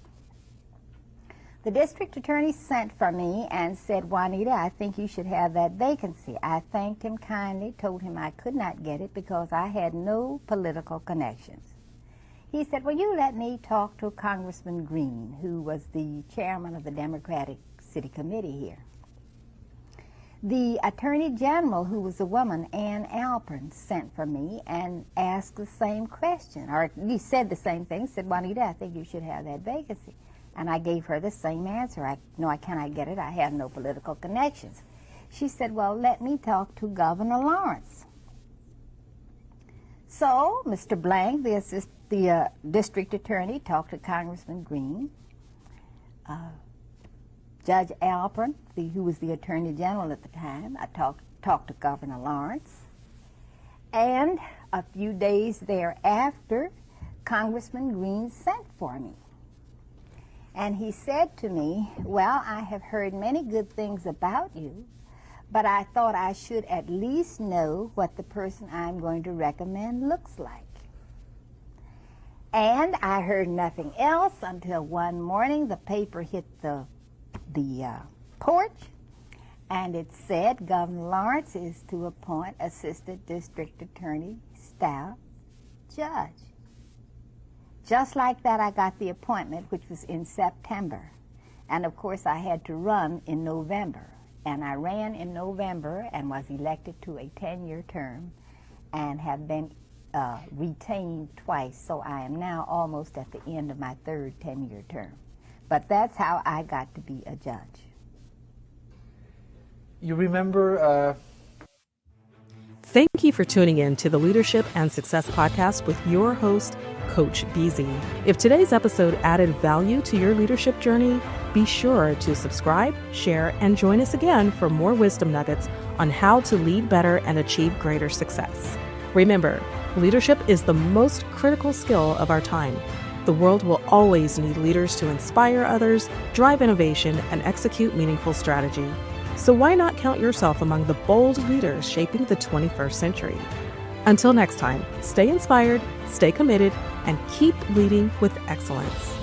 The district attorney sent for me and said, "Juanita, I think you should have that vacancy." I thanked him kindly, told him I could not get it because I had no political connections. He said, "Well, you let me talk to Congressman Green, who was the chairman of the Democratic City Committee here." The Attorney General, who was a woman, Ann Alpern, sent for me and asked the same question, or he said the same thing, said, "Juanita, I think you should have that vacancy." And I gave her the same answer. No, I cannot get it. I have no political connections. She said, "Well, let me talk to Governor Lawrence." So Mr. Blank, the district attorney, talked to Congressman Green. Judge Alpern, who was the Attorney General at the time, I talked to Governor Lawrence. And a few days thereafter, Congressman Green sent for me. And he said to me, "Well, I have heard many good things about you, but I thought I should at least know what the person I'm going to recommend looks like." And I heard nothing else until one morning the paper hit the porch, and it said Governor Lawrence is to appoint Assistant District Attorney Stout judge. Just like that, I got the appointment, which was in September. And of course, I had to run in November. And I ran in November and was elected to a 10-year term and have been retained twice. So I am now almost at the end of my third 10-year term. But that's how I got to be a judge. You remember... Thank you for tuning in to the Leadership and Success Podcast with your host, Coach BZ. If today's episode added value to your leadership journey, be sure to subscribe, share, and join us again for more wisdom nuggets on how to lead better and achieve greater success. Remember, leadership is the most critical skill of our time. The world will always need leaders to inspire others, drive innovation, and execute meaningful strategy. So why not count yourself among the bold leaders shaping the 21st century? Until next time, stay inspired, stay committed, and keep leading with excellence.